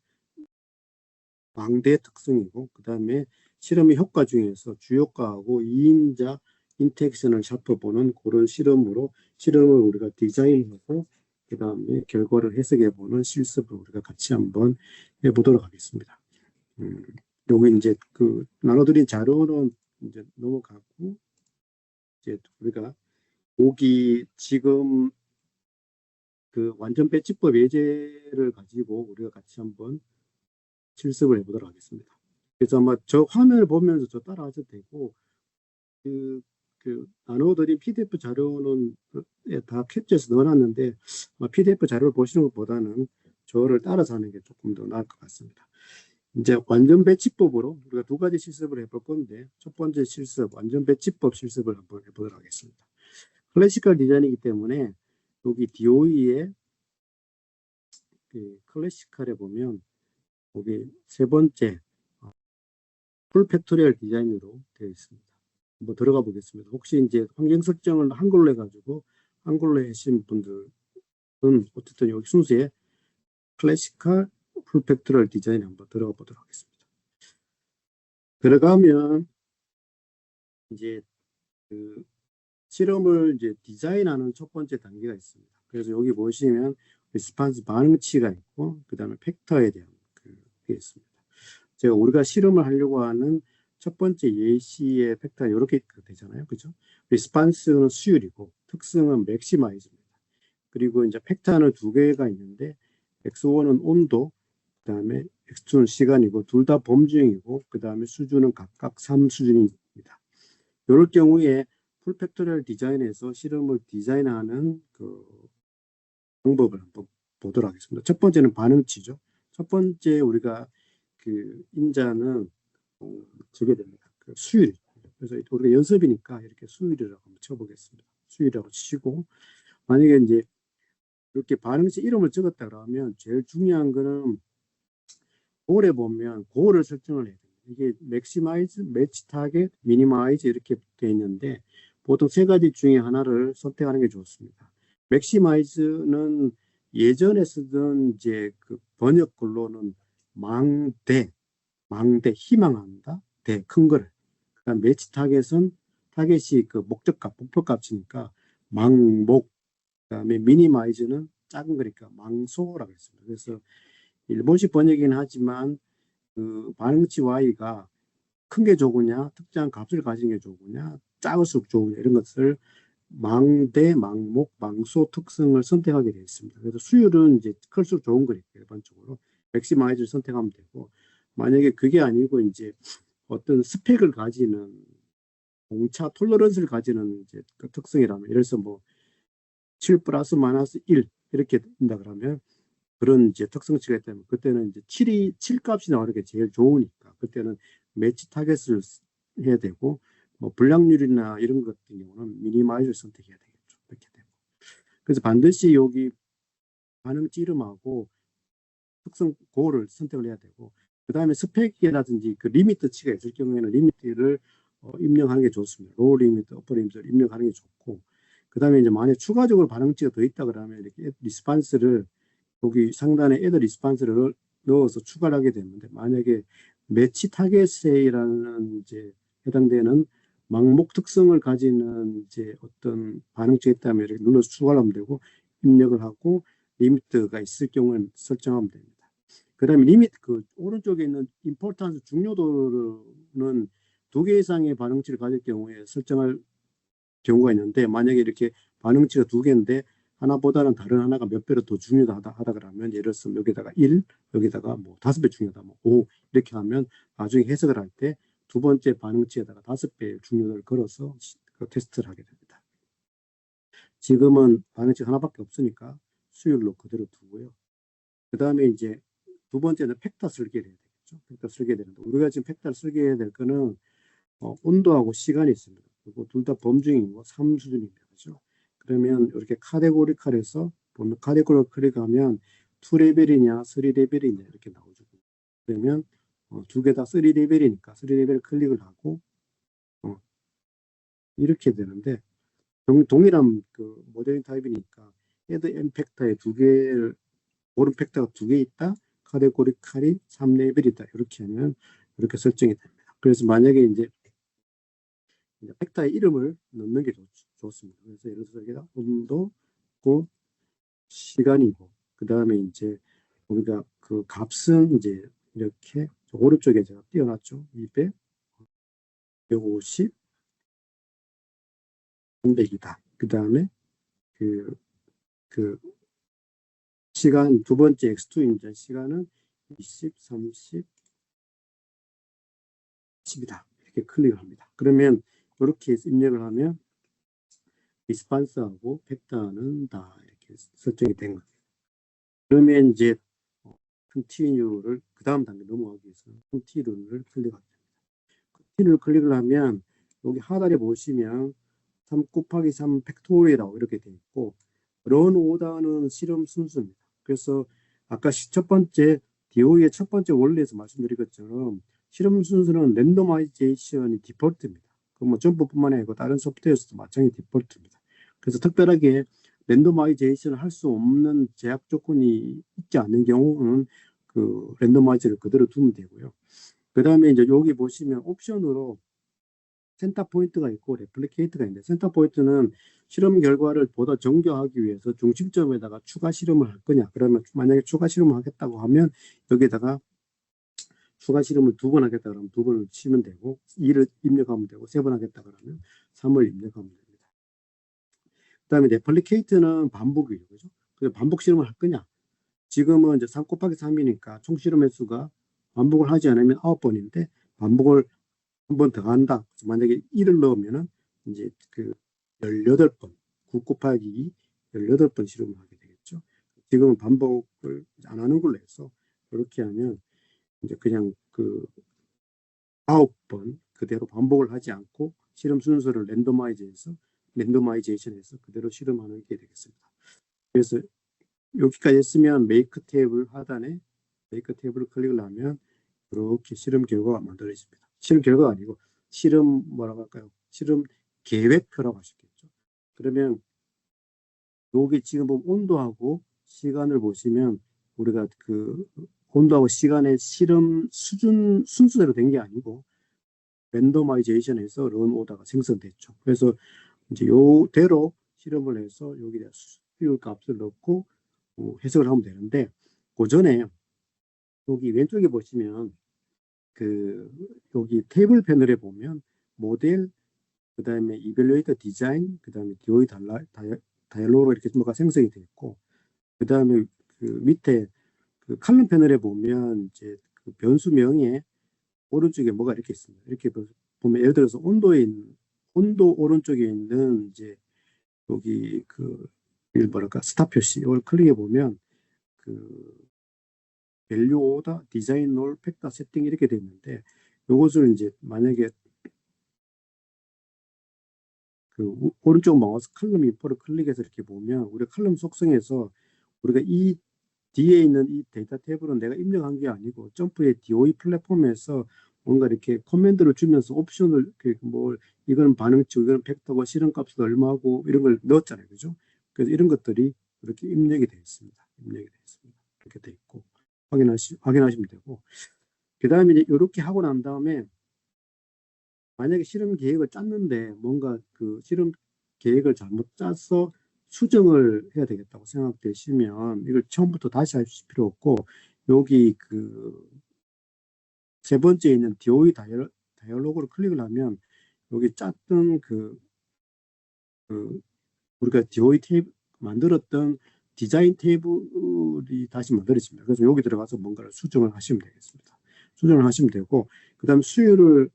Speaker 1: 망대 특성이고 그 다음에 실험의 효과 중에서 주효과하고 2인자 인터액션을 살펴보는 그런 실험으로 실험을 우리가 디자인하고 그 다음에 결과를 해석해보는 실습을 우리가 같이 한번 해보도록 하겠습니다. 여기 이제 그 나눠드린 자료는 이제 넘어가고 이제 우리가 여기 지금 그 완전 배치법 예제를 가지고 우리가 같이 한번 실습을 해보도록 하겠습니다. 그래서 아마 저 화면을 보면서 저 따라하셔도 되고 그 나눠드린 PDF 자료는 다 캡처해서 넣어놨는데 PDF 자료를 보시는 것보다는 저를 따라서 하는 게 조금 더 나을 것 같습니다. 이제 완전 배치법으로 우리가 두 가지 실습을 해볼 건데 첫 번째 실습 완전 배치법 실습을 한번 해보도록 하겠습니다. 클래시컬 디자인이기 때문에 여기 DOE의 그 클래시컬에 보면 여기 세 번째 풀 팩토리얼 디자인으로 되어 있습니다. 한번 들어가 보겠습니다. 혹시 이제 환경 설정을 한글로 해가지고 한글로 하신 분들은 어쨌든 여기 순서에 클래시컬 풀 팩토리얼 디자인 한번 들어가 보도록 하겠습니다. 들어가면 이제 그 실험을 이제 디자인하는 첫 번째 단계가 있습니다. 그래서 여기 보시면 리스판스 반응치가 있고 그 다음에 팩터에 대한 그게 있습니다. 제가 우리가 실험을 하려고 하는 첫 번째 예시의 팩터가 이렇게 되잖아요. 그죠? 리스판스는 수율이고 특성은 맥시마이즈입니다. 그리고 이제 팩터는 두 개가 있는데 X1은 온도, 그 다음에 X2는 시간이고 둘 다 범주형이고 그 다음에 수준은 각각 3수준입니다. 이럴 경우에 풀 팩토리얼 디자인에서 실험을 디자인하는 그 방법을 한번 보도록 하겠습니다. 첫 번째는 반응치죠. 첫 번째 우리가 그 인자는 저게 됩니다. 그 수율. 그래서 우리가 연습이니까 이렇게 수율이라고 한번 쳐보겠습니다. 수율이라고 치고 만약에 이제 이렇게 반응치 이름을 적었다 그러면 제일 중요한 거는 골에 보면 골을 설정을 해야 됩니다. 이게 맥시마이즈, 매치 타겟, 미니마이즈 이렇게 되어 있는데 보통 세 가지 중에 하나를 선택하는 게 좋습니다. 맥시마이즈는 예전에 쓰던 이제 그 번역글로는 망대, 희망한다, 큰 거를. 그다음 매치 타겟은 타겟이 그 목적값, 목표값이니까 망목. 그다음에 미니마이즈는 작은 거니까 망소라고 했습니다. 그래서 일본식 번역이긴 하지만 그 반응치 Y가 큰 게 좋으냐, 특정한 값을 가진 게 좋으냐, 작을수록 좋으냐 이런 것을 망대, 망목, 망소 특성을 선택하게 되어 있습니다. 그래서 수율은 이제 클수록 좋은 거니까 일반적으로 맥시마이즈를 선택하면 되고 만약에 그게 아니고 이제 어떤 스펙을 가지는 공차 톨러런스를 가지는 이제 그 특성이라면 예를 들어서 뭐 7 플러스 마이너스 1 이렇게 된다 그러면 그런 이제 특성치가 있다면 그때는 이제 7 값이 나오는 게 제일 좋으니까 그때는 매치 타겟을 해야 되고 뭐 불량률이나 이런 것 같은 경우는 미니마이즈를 선택해야 되겠죠. 이렇게 되고 그래서 반드시 여기 반응치 이름하고 특성 고를 선택을 해야 되고 그 다음에 스펙이라든지 그 리미트치가 있을 경우에는 리미트를 입력하는 게 좋습니다. 로우 리미트, 어퍼 리미트를 입력하는 게 좋고 그 다음에 이제 만약 추가적으로 반응치가 더 있다 그러면 이렇게 리스판스를 여기 상단에 애드 리스판스를 넣어서 추가를 하게 되는데, 만약에 매치 타겟세이라는 이제 해당되는 망목 특성을 가지는 이제 어떤 반응치가 있다면 이렇게 눌러서 추가를 하면 되고, 입력을 하고 리미트가 있을 경우는 설정하면 됩니다. 그 다음에 리미트, 그 오른쪽에 있는 임포턴스 중요도는 2개 이상의 반응치를 가질 경우에 설정할 경우가 있는데, 만약에 이렇게 반응치가 2개인데 하나보다는 다른 하나가 몇 배로 더 중요하다 그러면, 예를 들어서 여기다가 1, 여기다가 뭐 5배 중요하다, 뭐 5 이렇게 하면 나중에 해석을 할 때 2번째 반응치에다가 5배의 중요도를 걸어서 그 테스트를 하게 됩니다. 지금은 반응치 하나밖에 없으니까 수율로 그대로 두고요. 그 다음에 이제 2번째는 팩터 설계를 해야 되겠죠. 팩터 설계 되는데, 우리가 지금 팩터를 설계해야 될 거는 온도하고 시간이 있습니다. 그리고 둘 다 범중이고 3수준입니다. 그죠? 그러면 이렇게 카테고리칼에서 보면, 카테고리칼에 가면 2레벨이냐 3레벨이냐 이렇게 나오죠. 그러면 2개 다 3레벨이니까 3레벨을 클릭을 하고 이렇게 되는데, 동일한 그 모델링 타입이니까 헤드 앤 팩터에 2개를, 오른 팩터가 2개 있다, 카테고리칼이 3레벨이다, 이렇게 하면 이렇게 설정이 됩니다. 그래서 만약에 이제 팩터의 이름을 넣는 게 좋습니다. 그래서 예를 들어서 여기다 온도고 시간이고, 그 다음에 이제 우리가 그 값은 이제 이렇게 오른쪽에 제가 띄워놨죠. 200, 150, 300이다. 그 다음에 그 시간, 2번째 X2 이제 시간은 20, 30, 10이다. 이렇게 클릭을 합니다. 그러면 이렇게 해서 입력을 하면 리스판스하고 팩터는 다 이렇게 설정이 된 겁니다. 그러면 이제 컨티뉴를 그 다음 단계 넘어가기 위해서 컨티뉴를 클릭합니다. 컨티뉴를 클릭을 하면 여기 하단에 보시면 3 곱하기 3 팩토리얼이라고 이렇게 되어 있고, 런 오다는 실험 순수입니다. 그래서 아까 첫 번째 DOE의 첫 번째 원리에서 말씀드린 것처럼 실험 순수는 랜더마이제이션이 디폴트입니다. 그 뭐 점프뿐만 아니고 다른 소프트웨어에서도 마찬가지 디폴트입니다. 그래서 특별하게 랜더마이제이션을 할 수 없는 제약 조건이 있지 않는 경우는 그 랜더마이저를 그대로 두면 되고요. 그 다음에 이제 여기 보시면 옵션으로 센터 포인트가 있고 레플리케이트가 있는데, 센터 포인트는 실험 결과를 보다 정교하기 위해서 중심점에다가 추가 실험을 할 거냐, 그러면 만약에 추가 실험을 하겠다고 하면 여기다가 추가 실험을 2번 하겠다 그러면 2번을 치면 되고, 2를 입력하면 되고, 3번 하겠다 그러면 3을 입력하면 됩니다. 그 다음에 레플리케이트는 반복이죠. 그죠? 그래서 반복 실험을 할 거냐, 지금은 이제 3 곱하기 3이니까 총 실험 횟수가 반복을 하지 않으면 9번인데 반복을 한 번 더 한다. 만약에 1을 넣으면은 이제 그 18번, 9 곱하기 2, 18번 실험을 하게 되겠죠. 지금은 반복을 안 하는 걸로 해서 그렇게 하면 이제 그냥 그 9번 그대로 반복을 하지 않고 실험 순서를 랜더마이제이션해서 그대로 실험하는 게 되겠습니다. 그래서 여기까지 했으면 메이크 탭을 하단에 메이크 탭을 클릭을 하면 이렇게 실험 결과가 만들어집니다. 실험 결과가 아니고 실험 뭐라고 할까요? 실험 계획표라고 하시겠죠. 그러면 여기 지금 보면 온도하고 시간을 보시면 우리가 그 온도하고 시간의 실험 수준 순서대로 된 게 아니고 랜더마이제이션에서 런 오다가 생성됐죠. 그래서 이제 요대로 실험을 해서 여기다 수율 값을 넣고 해석을 하면 되는데, 그 전에 여기 왼쪽에 보시면 그 여기 테이블 패널에 보면 모델, 그 다음에 이벨루에이터 디자인, 그 다음에 DOE 다이얼로그 이렇게 뭐가 생성이 되어 있고, 그 다음에 그 밑에 그 칼럼 패널에 보면 이제 그 변수명에 오른쪽에 뭐가 이렇게 있습니다. 이렇게 보면 예를 들어서 온도 오른쪽에 있는 이제 여기 그 뭐랄까 스타 표시 이걸 클릭해 보면 그 밸류 오더, 디자인 롤, 팩터 세팅 이렇게 되어 있는데, 이것을 이제 만약에 그 오른쪽 마우스 칼럼 인포를 클릭해서 이렇게 보면 우리 칼럼 속성에서 우리가 이 뒤에 있는 이 데이터 탭으로 내가 입력한 게 아니고 점프의 DOE 플랫폼에서 뭔가 이렇게 코맨드를 주면서 옵션을 뭐 이거는 반응치, 이거는 벡터고 실험값은 얼마고 이런 걸 넣었잖아요. 그죠? 그래서 이런 것들이 이렇게 입력이 되어 있습니다. 입력이 되어 있습니다. 이렇게 되어 있고, 확인하시면 되고, 그 다음에 이제 이렇게 하고 난 다음에 만약에 실험 계획을 짰는데 뭔가 그 실험 계획을 잘못 짜서 수정을 해야 되겠다고 생각되시면 이걸 처음부터 다시 하실 필요 없고, 여기 그 세 번째 있는 DOE 다이얼로그를 클릭을 하면 여기 짰던 그 우리가 DOE 테이블 만들었던 디자인 테이블이 다시 만들어집니다. 그래서 여기 들어가서 뭔가를 수정을 하시면 되겠습니다. 수정을 하시면 되고, 그 다음 수율을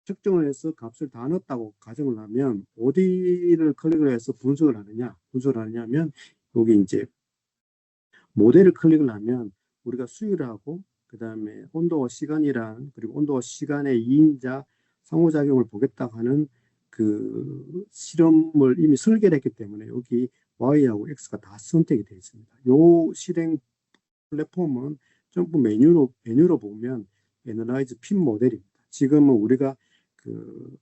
Speaker 1: 측정을 해서 값을 다 넣었다고 가정을 하면 어디를 클릭을 해서 분석을 하느냐면 여기 이제 모델을 클릭을 하면 우리가 수율하고 그 다음에 온도와 시간이랑 그리고 온도와 시간의 2인자 상호작용을 보겠다고 하는 그 실험을 이미 설계를 했기 때문에 여기 Y하고 X가 다 선택이 되어 있습니다. 이 실행 플랫폼은 점프 메뉴로 보면 애널라이즈 핀 모델입니다. 지금은 우리가 그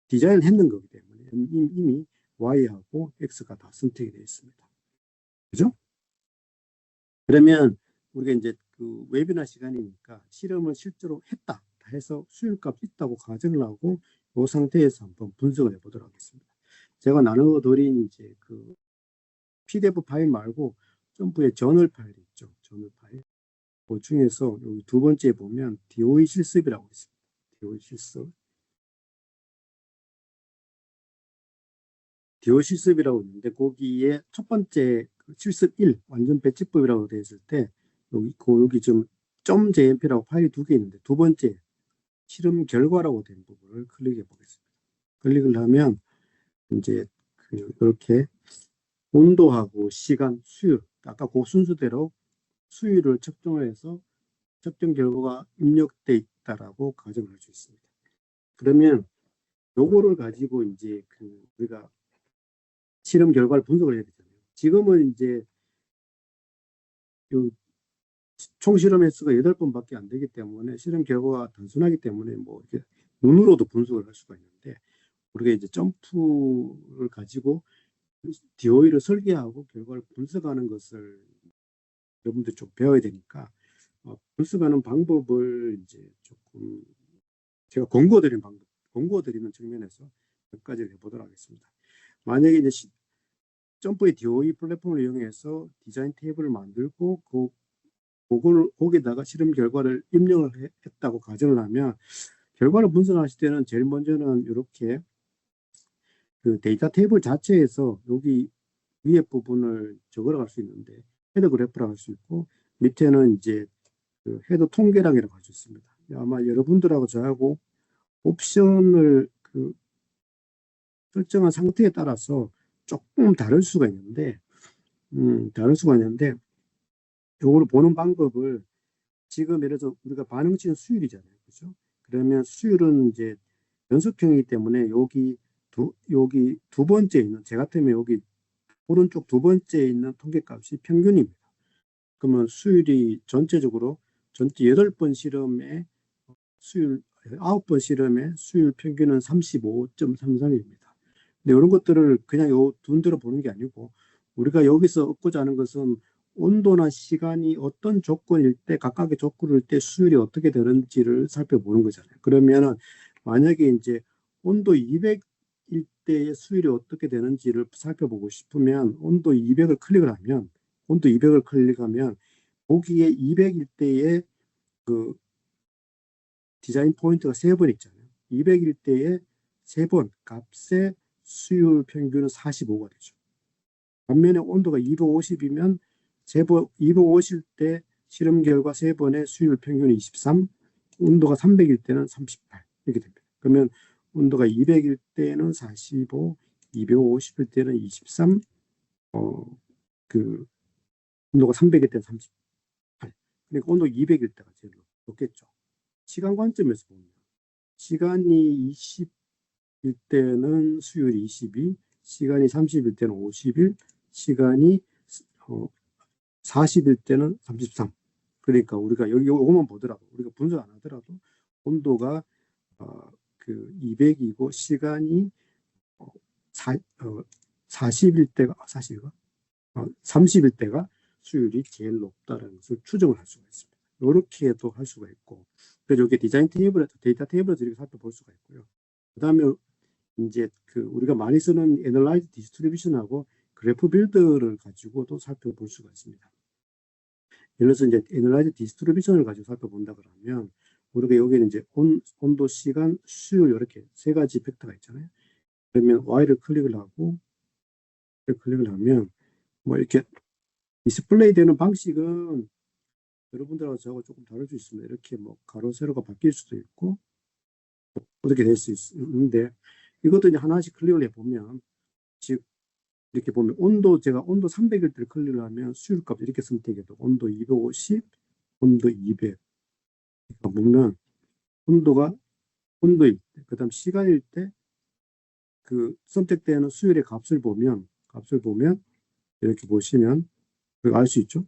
Speaker 1: 디자인을 했는 거기 때문에 이미 Y하고 X가 다 선택이 되어 있습니다. 그죠? 그러면 우리가 이제 그 웨비나 시간이니까 실험을 실제로 했다 해서 수율값 있다고 가정을 하고 이 상태에서 한번 분석을 해보도록 하겠습니다. 제가 나눠드린 이제 그 PDF 파일 말고 점프의 저널 파일이 있죠. 저널 파일. 그 중에서 여기 두 번째 보면 DOE 실습이라고 있습니다. DOE 실습. DOE 실습이라고 있는데 거기에 첫 번째 실습 1 완전 배치법이라고 되어 있을 때 여기 지금 .jmp라고 파일이 두 개 있는데 두 번째 실험 결과라고 된 부분을 클릭해 보겠습니다. 클릭을 하면 이제 이렇게 온도하고 시간, 수율 아까 그 순서대로 수율을 측정을 해서 측정 결과가 입력돼 있다라고 가정을 할 수 있습니다. 그러면 요거를 가지고 이제 우리가 실험 결과를 분석을 해야 되잖아요. 지금은 이제 총 실험 횟수가 8번밖에 안 되기 때문에 실험 결과가 단순하기 때문에 뭐 이렇게 눈으로도 분석을 할 수가 있는데 우리가 이제 점프를 가지고 DOE를 설계하고 결과를 분석하는 것을 여러분들 좀 배워야 되니까 분석하는 방법을 이제 조금 제가 권고드리는 측면에서 몇 가지를 해보도록 하겠습니다. 만약에 이제 점프의 DOE 플랫폼을 이용해서 디자인 테이블을 만들고 거기다가 실험 결과를 입력을 했다고 가정을 하면 결과를 분석하실 때는 제일 먼저는 이렇게 그 데이터 테이블 자체에서 여기 위에 부분을 적어갈 수 있는데 헤더 그래프라고 할 수 있고 밑에는 이제 그 헤더 통계량이라고 할 수 있습니다. 아마 여러분들하고 저하고 옵션을 설정한 상태에 따라서 조금 다를 수가 있는데 이거를 보는 방법을 지금 예를 들어서 우리가 반응치는 수율이잖아요. 그죠? 그러면 수율은 이제 연속형이기 때문에 여기 두 번째 있는 제 같으면 여기 오른쪽 두 번째 있는 통계값이 평균입니다. 그러면 수율이 전체적으로 전체 8번 실험의 수율 9번 실험의 수율 평균은 35.33입니다. 근데 이런 것들을 그냥 요 둔대로 보는 게 아니고 우리가 여기서 얻고자 하는 것은 온도나 시간이 어떤 조건일 때 각각의 조건일 때 수율이 어떻게 되는지를 살펴보는 거잖아요. 그러면은 만약에 이제 온도 200일 때의 수율이 어떻게 되는지를 살펴보고 싶으면 온도 200을 클릭하면 거기에 200일 때의 그 디자인 포인트가 3번 있잖아요. 200일 때에 3번 값의 수율 평균은 45가 되죠. 반면에 온도가 250이면 250일 때 실험 결과 3번의 수율 평균이 23, 온도가 300일 때는 38 이렇게 됩니다. 그러면 온도가 200일 때는 45, 250일 때는 23, 온도가 300일 때는 38. 그러니까 온도 200일 때가 제일 높겠죠. 시간 관점에서 보면 시간이 20일 때는 수율이 22, 시간이 30일 때는 51, 시간이 40일 때는 33. 그러니까 우리가 여기 요거만 보더라도 우리가 분석 안 하더라도 온도가 200이고 시간이 40일 때가 30일 때가 수율이 제일 높다는 것을 추정을 할 수가 있습니다. 이렇게도 할 수가 있고, 그래서 여기 디자인 테이블에 데이터 테이블에서 이렇게 살펴볼 수가 있고요. 그다음에 이제 그 우리가 많이 쓰는 애널라이즈 디스트리뷰션하고 그래프 빌더를 가지고도 살펴볼 수가 있습니다. 예를 들어서 이제 애널라이즈 디스트리뷰션을 가지고 살펴본다 그러면 우리가 여기는 이제 온도, 시간, 수율 이렇게 세 가지 벡터가 있잖아요. 그러면 Y를 클릭을 하고 클릭을 하면 뭐 이렇게 디스플레이 되는 방식은 여러분들하고 저하고 조금 다를 수 있습니다. 이렇게 뭐 가로 세로가 바뀔 수도 있고 어떻게 될 수 있는데 이것도 이제 하나씩 클릭을 해보면 즉 이렇게 보면 온도 제가 온도 300일 때를 클릭을 하면 수율값 이렇게 선택해도 온도 250, 온도 200 보면 온도일 때 그다음 시간일 때 그 선택되는 수율의 값을 보면 이렇게 보시면 알 수 있죠.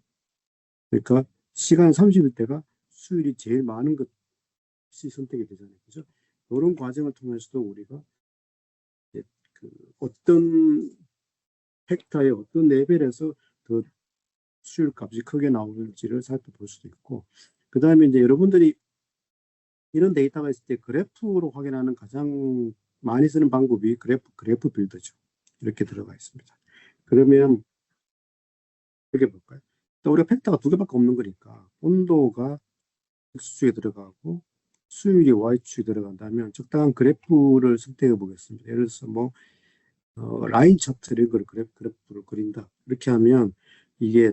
Speaker 1: 그러니까 시간 30일 때가 수율이 제일 많은 것이 선택이 되잖아요. 그죠? 이런 과정을 통해서도 우리가 그 어떤 팩터의 어떤 레벨에서 더 수율 값이 크게 나오는지를 살펴볼 수도 있고, 그 다음에 이제 여러분들이 이런 데이터가 있을 때 그래프로 확인하는 가장 많이 쓰는 방법이 그래프 빌더죠. 이렇게 들어가 있습니다. 그러면 이렇게 볼까요? 또 우리가 팩터가 두 개밖에 없는 거니까 온도가 X축에 들어가고 수율이 Y축에 들어간다면 적당한 그래프를 선택해 보겠습니다. 예를 들어서 뭐 라인 차트를 그래프를 그린다. 이렇게 하면 이게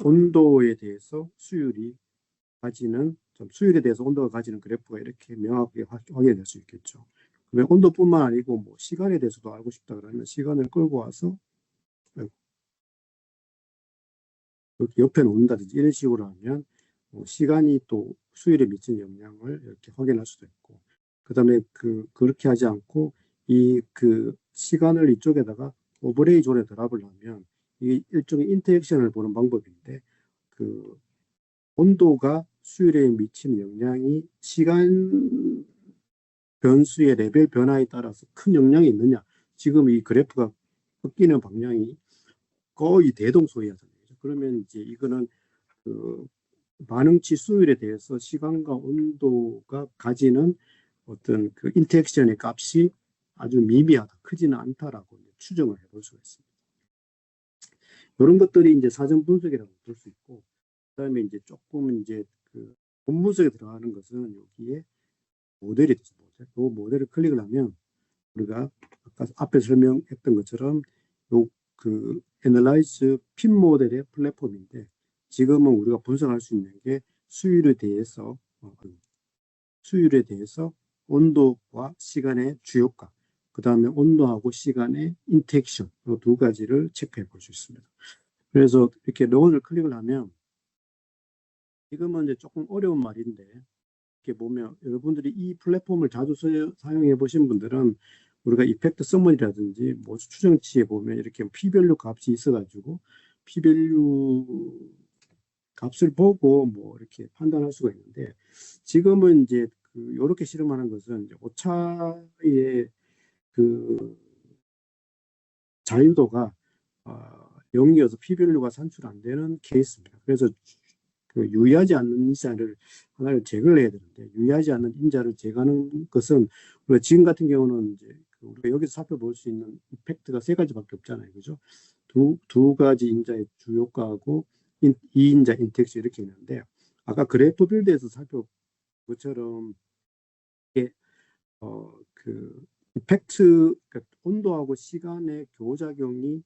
Speaker 1: 온도에 대해서 수율에 대해서 온도가 가지는 그래프가 이렇게 명확하게 확인될 수 있겠죠. 그러면 온도뿐만 아니고 뭐 시간에 대해서도 알고 싶다 그러면 시간을 끌고 와서 이렇게 옆에 놓는다든지 이런 식으로 하면 시간이 또 수율에 미치는 영향을 이렇게 확인할 수도 있고, 그 다음에 그렇게 하지 않고 그 시간을 이쪽에다가 오버레이 존에 드랍을 하면 이 일종의 인터액션을 보는 방법인데 그 온도가 수율에 미치는 영향이 시간 변수의 레벨 변화에 따라서 큰 영향이 있느냐. 지금 이 그래프가 꺾이는 방향이 거의 대동소이하잖아요. 그러면 이제 이거는 그 반응치 수율에 대해서 시간과 온도가 가지는 어떤 그 인터액션의 값이 아주 미미하다, 크지는 않다라고 추정을 해볼 수가 있습니다. 이런 것들이 이제 사전 분석이라고 볼 수 있고, 그다음에 이제 조금 이제 그 본분석에 들어가는 것은 여기에 모델이 되죠. 그 모델을 클릭을 하면 우리가 아까 앞에 설명했던 것처럼 그 애널라이즈 핀 모델의 플랫폼인데 지금은 우리가 분석할 수 있는 게 수율에 대해서 온도와 시간의 주요값, 그 다음에 온도하고 시간의 인터액션 이 두 가지를 체크해 볼 수 있습니다. 그래서 이렇게 런을 클릭을 하면 지금은 이제 조금 어려운 말인데 이렇게 보면 여러분들이 이 플랫폼을 자주 사용해 보신 분들은 우리가 이펙트 서머리라든지 뭐 추정치에 보면 이렇게 P-밸류 값이 있어가지고 P-밸류 값을 보고 뭐 이렇게 판단할 수가 있는데 지금은 이제 이렇게 실험하는 것은 이제 오차의 그 자유도가 0이어서 P-밸류가 산출 안 되는 케이스입니다. 그래서 유의하지 않는 인자를 하나를 제거를 해야 되는데 유의하지 않는 인자를 제거하는 것은 우리가 지금 같은 경우는 이제 우리가 여기서 살펴볼 수 있는 이펙트가 세 가지밖에 없잖아요, 그죠? 두 가지 인자의 주요가하고 이인자 인텍스 이렇게 있는데 아까 그래프 빌드에서 살펴본 것처럼 이게 그 이펙트 그러니까 온도하고 시간의 교작용이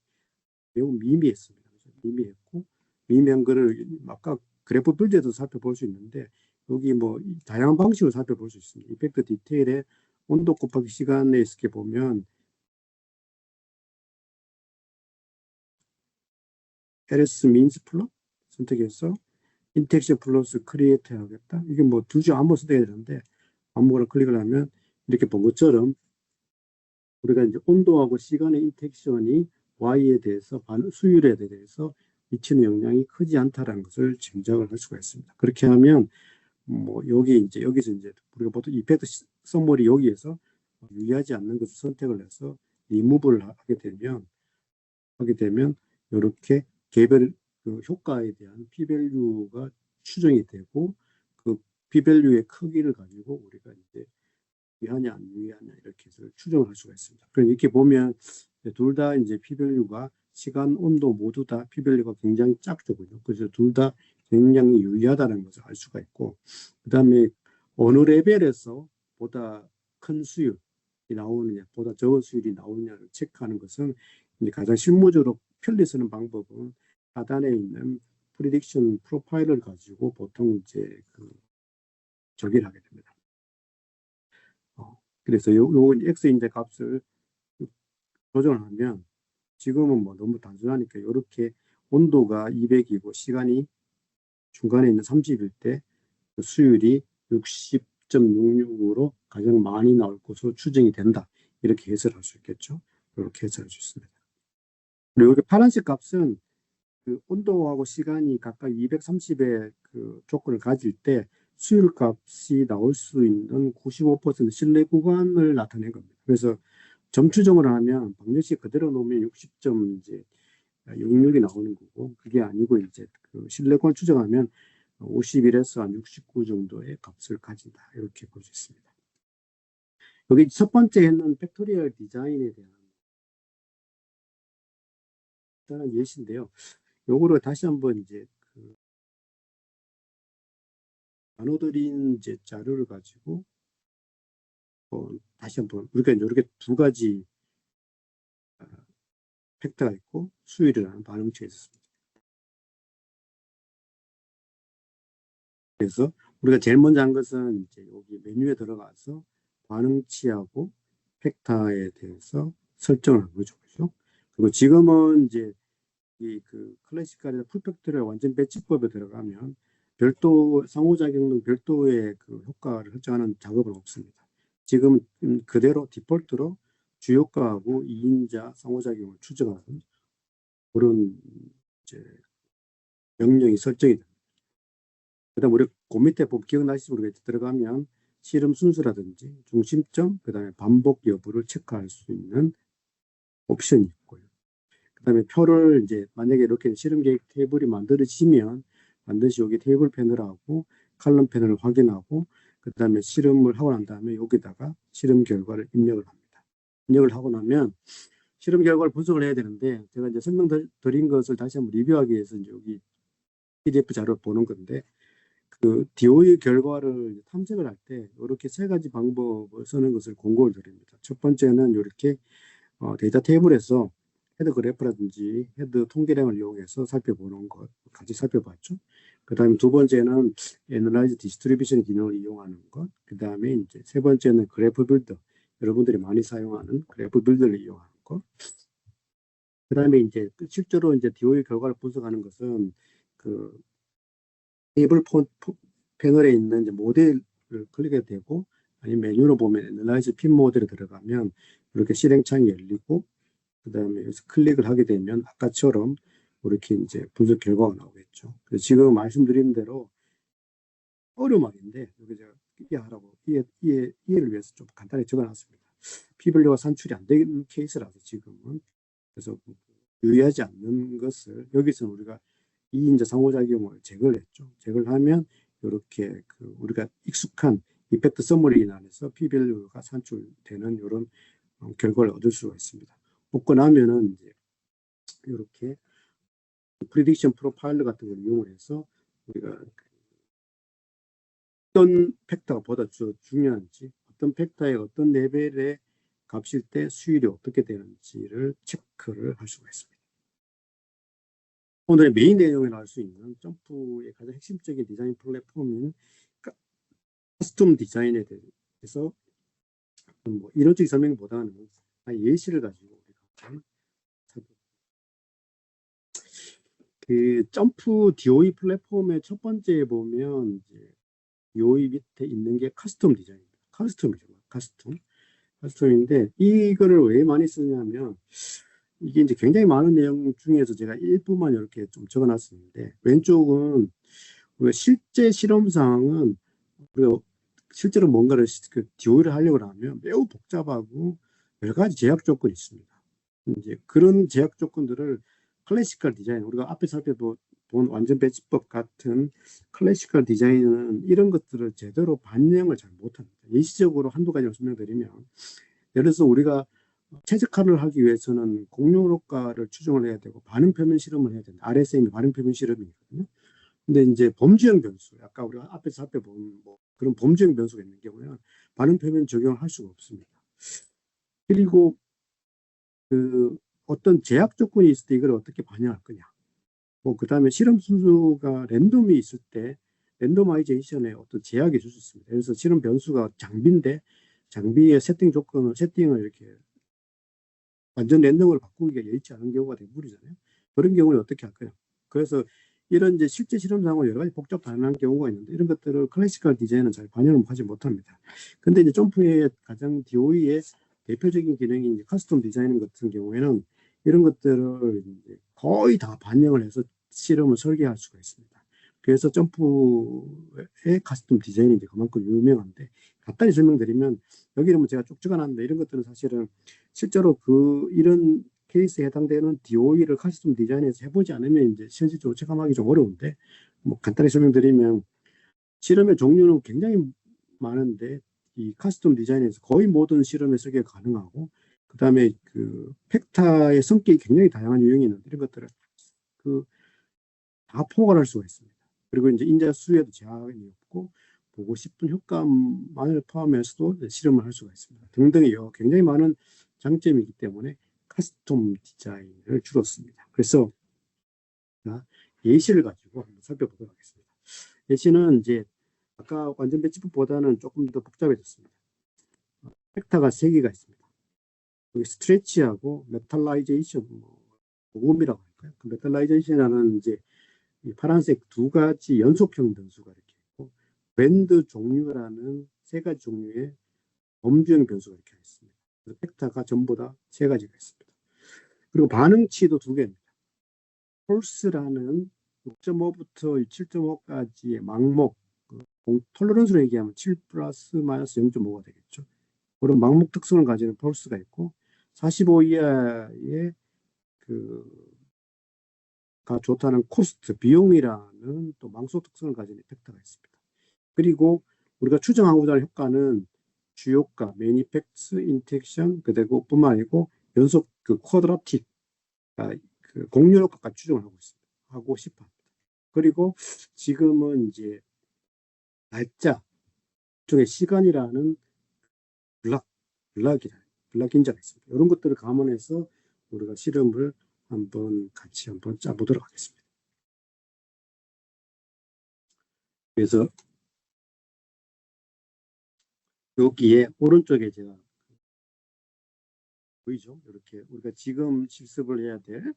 Speaker 1: 매우 미미했습니다. 미미했고 미미한 거를 아까 그래프 빌드에서 살펴볼 수 있는데 여기 뭐 다양한 방식으로 살펴볼 수 있습니다. 이펙트 디테일에 온도 곱하기 시간에 이렇게 보면 LS means 플롯 선택해서 인텍션 플러스 크리에이트 하겠다. 이게 뭐 둘 중 아무 선택해야 되는데 아무거나 클릭을 하면 이렇게 본 것처럼 우리가 이제 온도하고 시간의 인텍션이 Y에 대해서 수율에 대해서 미치는 영향이 크지 않다라는 것을 짐작을 할 수가 있습니다. 그렇게 하면 뭐 여기서 이제 우리가 보통 이펙트 서머리 여기에서 유의하지 않는 것을 선택을 해서 리무브를 하게 되면 이렇게 개별 그 효과에 대한 P-밸류가 추정이 되고 그 P-밸류의 크기를 가지고 우리가 이제 유의하냐 안 유의하냐 이렇게 해서 추정을 할 수가 있습니다. 그럼 이렇게 보면 둘 다 이제 P-밸류가 시간, 온도 모두 다 P-밸류가 굉장히 작죠. 그래서 둘 다 굉장히 유의하다는 것을 알 수가 있고, 그 다음에 어느 레벨에서 보다 큰 수율이 나오느냐, 보다 적은 수율이 나오느냐를 체크하는 것은 이제 가장 실무적으로 편리 쓰는 방법은 하단에 있는 프리딕션 프로파일을 가지고 보통 이제 저기를 하게 됩니다. 그래서 요 X인데 값을 조정하면 지금은 뭐 너무 단순하니까 이렇게 온도가 200이고 시간이 중간에 있는 30일 때 그 수율이 60.66으로 가장 많이 나올 것으로 추정이 된다. 이렇게 해설할 수 있겠죠. 이렇게 해설할 수 있습니다. 그리고 여기 파란색 값은 그 온도하고 시간이 각각 230의 그 조건을 가질 때 수율 값이 나올 수 있는 95% 신뢰 구간을 나타낸 겁니다. 그래서 점 추정을 하면 방정식 그대로 놓으면 60.66이 나오는 거고, 그게 아니고 이제 그 신뢰 구간 추정하면 51에서 한 69 정도의 값을 가진다. 이렇게 볼 수 있습니다. 여기 첫 번째는 팩토리얼 디자인에 대한 간단한 예시인데요. 요거를 다시 한번 이제 나눠드린 이제 자료를 가지고 다시 한번 우리가 이렇게 두 가지 팩터가 있고 수율이라는 반응치가 있었습니다. 그래서 우리가 제일 먼저 한 것은 이제 여기 메뉴에 들어가서 반응치하고 팩터에 대해서 설정을 한 거죠. 그렇죠? 그리고 지금은 이제 이 클래식칼이나 풀팩터리얼 완전 배치법에 들어가면 별도 상호작용 별도의 그 효과를 설정하는 작업은 없습니다. 지금 그대로 디폴트로 주효과하고 이인자 상호작용을 추정하는 그런 이제 명령이 설정이 됩니다. 그다음 우리 그 밑에 기억나시죠? 우리가 들어가면 실험 순수라든지 중심점, 그다음에 반복 여부를 체크할 수 있는 옵션이 있고요. 그다음에 표를 이제 만약에 이렇게 실험 계획 테이블이 만들어지면 반드시 여기 테이블 패널하고 칼럼 패널을 확인하고 그다음에 실험을 하고 난 다음에 여기다가 실험 결과를 입력을 합니다. 입력을 하고 나면 실험 결과를 분석을 해야 되는데 제가 이제 설명드린 것을 다시 한번 리뷰하기 위해서 이제 여기 PDF 자료를 보는 건데 그 DOE 결과를 탐색을 할 때 이렇게 세 가지 방법을 쓰는 것을 권고를 드립니다. 첫 번째는 이렇게 데이터 테이블에서 헤드 그래프라든지 헤드 통계량을 이용해서 살펴보는 것 같이 살펴봤죠. 그 다음에 두 번째는 애널라이즈 디스트리뷰션 기능을 이용하는 것. 그 다음에 이제 세 번째는 그래프 빌더. 여러분들이 많이 사용하는 그래프 빌더를 이용하는 것. 그 다음에 이제 실제로 이제 DOE 결과를 분석하는 것은 그 테이블 패널에 있는 이제 모델을 클릭해도 되고 아니면 메뉴로 보면 애널라이즈 핀 모델에 들어가면 이렇게 실행창이 열리고 그 다음에 여기서 클릭을 하게 되면 아까처럼 이렇게 이제 분석 결과가 나오겠죠. 그래서 지금 말씀드린 대로 어려운 말인데 여기 제가 이해하라고 이해를 위해서 좀 간단히 적어놨습니다. P-밸류가 산출이 안 되는 케이스라서 지금은 그래서 유의하지 않는 것을 여기서 우리가 이인자 상호작용을 제거를 했죠. 제거를 하면 이렇게 우리가 익숙한 이펙트 서머리 안에서 P-밸류가 산출되는 이런 결과를 얻을 수가 있습니다. 얻고 나면은 이제 이렇게 프리딕션 프로파일러 같은 걸 이용해서 우리가 어떤 팩터가 보다 중요한지 어떤 팩터의 어떤 레벨의 값일 때 수율이 어떻게 되는지를 체크를 할 수가 있습니다. 오늘의 메인 내용에 나올 수 있는 점프의 가장 핵심적인 디자인 플랫폼인 커스텀 디자인에 대해서 뭐 이론적인 설명보다는 예시를 가지고 우리가 그 점프 DOE 플랫폼의 첫 번째에 보면 이제 DOE 밑에 있는 게 커스텀 디자인입니다. 커스텀인데 이거를 왜 많이 쓰냐면 이게 이제 굉장히 많은 내용 중에서 제가 일부만 이렇게 좀 적어놨었는데 왼쪽은 우리가 실제 실험 상황은 우리가 실제로 뭔가를 DOE를 하려고 하면 매우 복잡하고 여러 가지 제약 조건이 있습니다. 이제 그런 제약 조건들을 클래시컬 디자인 우리가 앞에 본 완전 배치법 같은 클래시컬 디자인은 이런 것들을 제대로 반영을 잘 못합니다. 예시적으로 한두 가지를 설명드리면, 예를 들어서 우리가 최적화를 하기 위해서는 공룡 효과를 추정을 해야 되고 반응 표면 실험을 해야 된다. RSM이 반응 표면 실험이거든요. 근데 이제 범주형 변수, 아까 우리가 앞에서 살펴본 뭐 그런 범주형 변수가 있는 경우에는 반응 표면 적용을 할 수가 없습니다. 그리고 그 어떤 제약 조건이 있을 때 이걸 어떻게 반영할 거냐. 뭐 그다음에 실험 순수가 랜덤이 있을 때 랜더마이제이션에 어떤 제약이 있을 수 있습니다. 그래서 실험 변수가 장비인데 장비의 세팅을 이렇게 완전 랜덤으로 바꾸기가 여의치 않은 경우가 대부분이잖아요. 그런 경우는 어떻게 할까요? 그래서 이런 이제 실제 실험 상황 여러 가지 복잡 다양한 경우가 있는데 이런 것들을 클래시컬 디자인은 잘 반영을 하지 못합니다. 근데 이제 점프의 가장 DOE의 대표적인 기능인 이제 커스텀 디자인 같은 경우에는 이런 것들을 이제 거의 다 반영을 해서 실험을 설계할 수가 있습니다. 그래서 점프의 커스텀 디자인이 이제 그만큼 유명한데 간단히 설명드리면 여기는 뭐 제가 쭉 적어놨는데 이런 것들은 사실은 실제로 이런 케이스에 해당되는 DOE를 커스텀 디자인에서 해보지 않으면 이제 현실적으로 체감하기 좀 어려운데 뭐 간단히 설명드리면 실험의 종류는 굉장히 많은데 이 커스텀 디자인에서 거의 모든 실험에 설계가 가능하고 그다음에 그 팩타의 성격이 굉장히 다양한 유형이 있는데 이런 것들을 그 다 포괄할 수가 있습니다. 그리고 이제 인자 수에도 제한이 없고 보고 싶은 효과만을 포함해서도 실험을 할 수가 있습니다. 등등의 굉장히 많은 장점이 있기 때문에 커스텀 디자인을 주로 씁니다. 그래서 예시를 가지고 한번 살펴보도록 하겠습니다. 예시는 이제 아까 완전 배치법보다는 조금 더 복잡해졌습니다. 팩타가 3개가 있습니다. 여기 스트레치하고 메탈라이제이션, 고음이라고 할까요? 그 메탈라이제이션이라는 이제 이 파란색 2가지 연속형 변수가 이렇게 있고 밴드 종류라는 3가지 종류의 범주형 변수가 이렇게 있습니다. 그래서 팩타가 전부 다 3가지가 있습니다. 그리고 반응치도 2개입니다. 폴스라는 6.5부터 7.5까지의 망목, 톨러런스로 얘기하면 7 플러스 마이너스 0.5가 되겠죠. 그런 망목 특성을 가지는 폴스가 있고 45 이하의 가 좋다는 코스트, 비용이라는 또 망소 특성을 가진 이펙터가 있습니다. 그리고 우리가 추정하고자 하는 효과는 주효과, 매니펙스, 인텍션, 그리고 뿐만 아니고 연속 쿼드라틱, 공률 효과까지 추정을 하고 있습니다. 하고 싶어 합니다. 그리고 지금은 이제 날짜 중에 시간이라는 블락 인자가 있습니다. 이런 것들을 감안해서 우리가 실험을 같이 한번 짜보도록 하겠습니다. 그래서 여기에 오른쪽에 제가 보이죠? 이렇게 우리가 지금 실습을 해야 될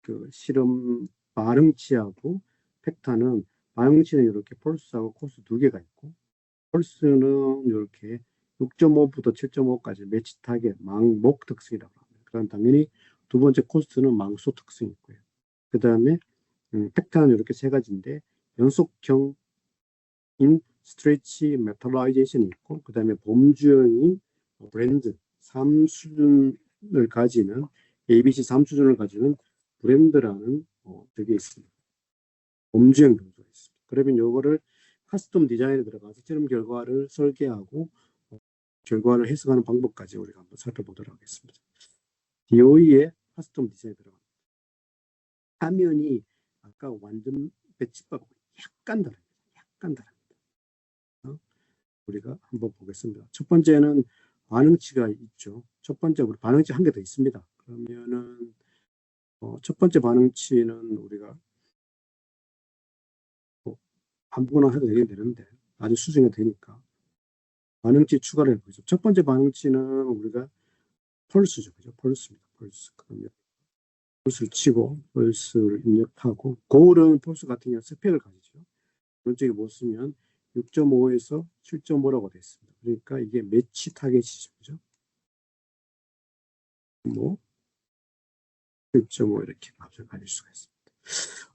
Speaker 1: 그 실험 반응치하고 팩타는 반응치는 이렇게 펄스하고 코스 2개가 있고 펄스는 이렇게 6.5부터 7.5까지 매치 타겟 망목 특성이라고 합니다. 그럼 당연히 두 번째 코스트는 망소 특성이 있고요. 그 다음에 팩타는 이렇게 3가지인데 연속형인 스트레치 메탈라이제이션이 있고 그 다음에 범주형인 브랜드 3수준을 가지는 ABC 3수준을 가지는 브랜드라는 되게 있습니다. 범주형 변수가 있습니다. 그러면 이거를 커스텀 디자인에 들어가서 실험 결과를 설계하고 결과를 해석하는 방법까지 우리가 한번 살펴보도록 하겠습니다. DOE의 커스텀 디자인에 들어갑니다. 화면이 아까 완전 배치법하고 약간 다릅니다. 약간 다릅니다. 우리가 한번 보겠습니다. 첫 번째는 반응치가 있죠. 첫 번째 우리 반응치 한 개 더 있습니다. 그러면은 첫 번째 반응치는 우리가 아무거나 해도 되는데 아주 수정이 되니까 반응치 추가를 해보죠. 첫 번째 반응치는 우리가 펄스죠. 그죠? 펄스입니다. 펄스. 그러면 펄스를 치고 펄스를 입력하고 고울은 펄스 같은 경우 스펙을 가지죠. 오른쪽에 못 쓰면 6.5에서 7.5라고 되어 있습니다. 그러니까 이게 매치 타겟이죠. 그죠? 뭐 7.5 이렇게 값을 가질 수가 있습니다.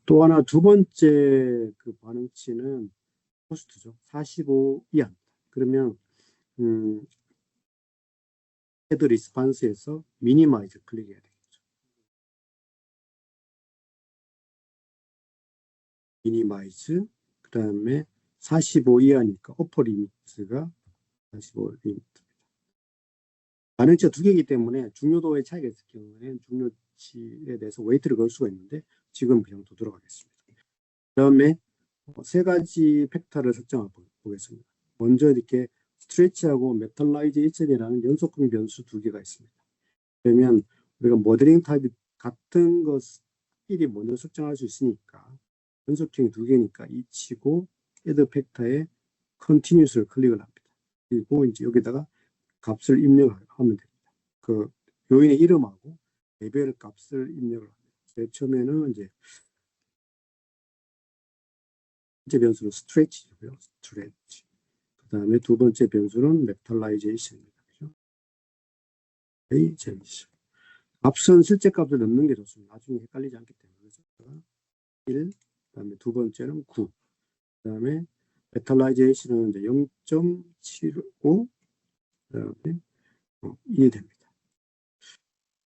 Speaker 1: 또 하나 두 번째 그 반응치는 코스트죠. 45 이하입니다. 그러면 헤드 리스판스에서 미니마이즈 클릭해야 되겠죠. 미니마이즈, 그 다음에 45 이하니까 어퍼 리미트가 45 리미트. 반응치가 두 개이기 때문에 중요도의 차이가 있을 경우에는 중요치에 대해서 웨이트를 걸 수가 있는데 지금 그냥 두드러가겠습니다. 그 다음에 세 가지 팩터를 설정해 보겠습니다. 먼저 이렇게 스트레치하고 메탈라이제이션이라는 연속성 변수 두 개가 있습니다. 그러면 우리가 모델링 타입이 같은 것끼리 먼저 설정할 수 있으니까 연속성이 두 개니까 이 치고 add 팩터에 continuous를 클릭을 합니다. 그리고 이제 여기다가 값을 입력하면 됩니다. 그 요인의 이름하고 레벨 값을 입력을 합니다. 제일 처음에는 이제 번째 변수는 스트레치고요. 스트레치. 그 다음에 두 번째 변수는 메탈라이제이션입니다. 그죠? 메탈라이제이션. 값은 실제 값을 넣는 게 좋습니다. 나중에 헷갈리지 않기 때문에. 그래서 1, 그 다음에 두 번째는 9. 그 다음에 메탈라이제이션은 이제 0.75, 그 다음에 이해됩니다.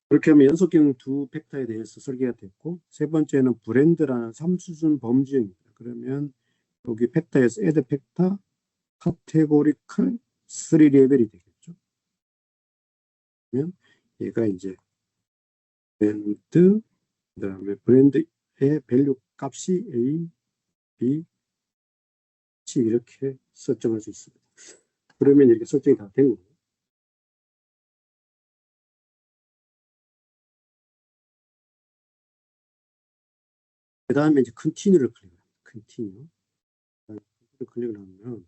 Speaker 1: 그렇게 하면 연속형 두 팩터에 대해서 설계가 됐고, 세 번째는 브랜드라는 3수준 범주형입니다. 그러면 여기 팩터에서 add 팩터, 카테고리컬 3 레벨이 되겠죠. 그러면 얘가 이제 브랜드, 그 다음에 브랜드의 밸류 값이 A, B, C 이렇게 설정할 수 있습니다. 그러면 이렇게 설정이 다 된 거예요. 그 다음에 이제 컨티뉴를 클릭합니다. 컨티뉴. 클릭을 하면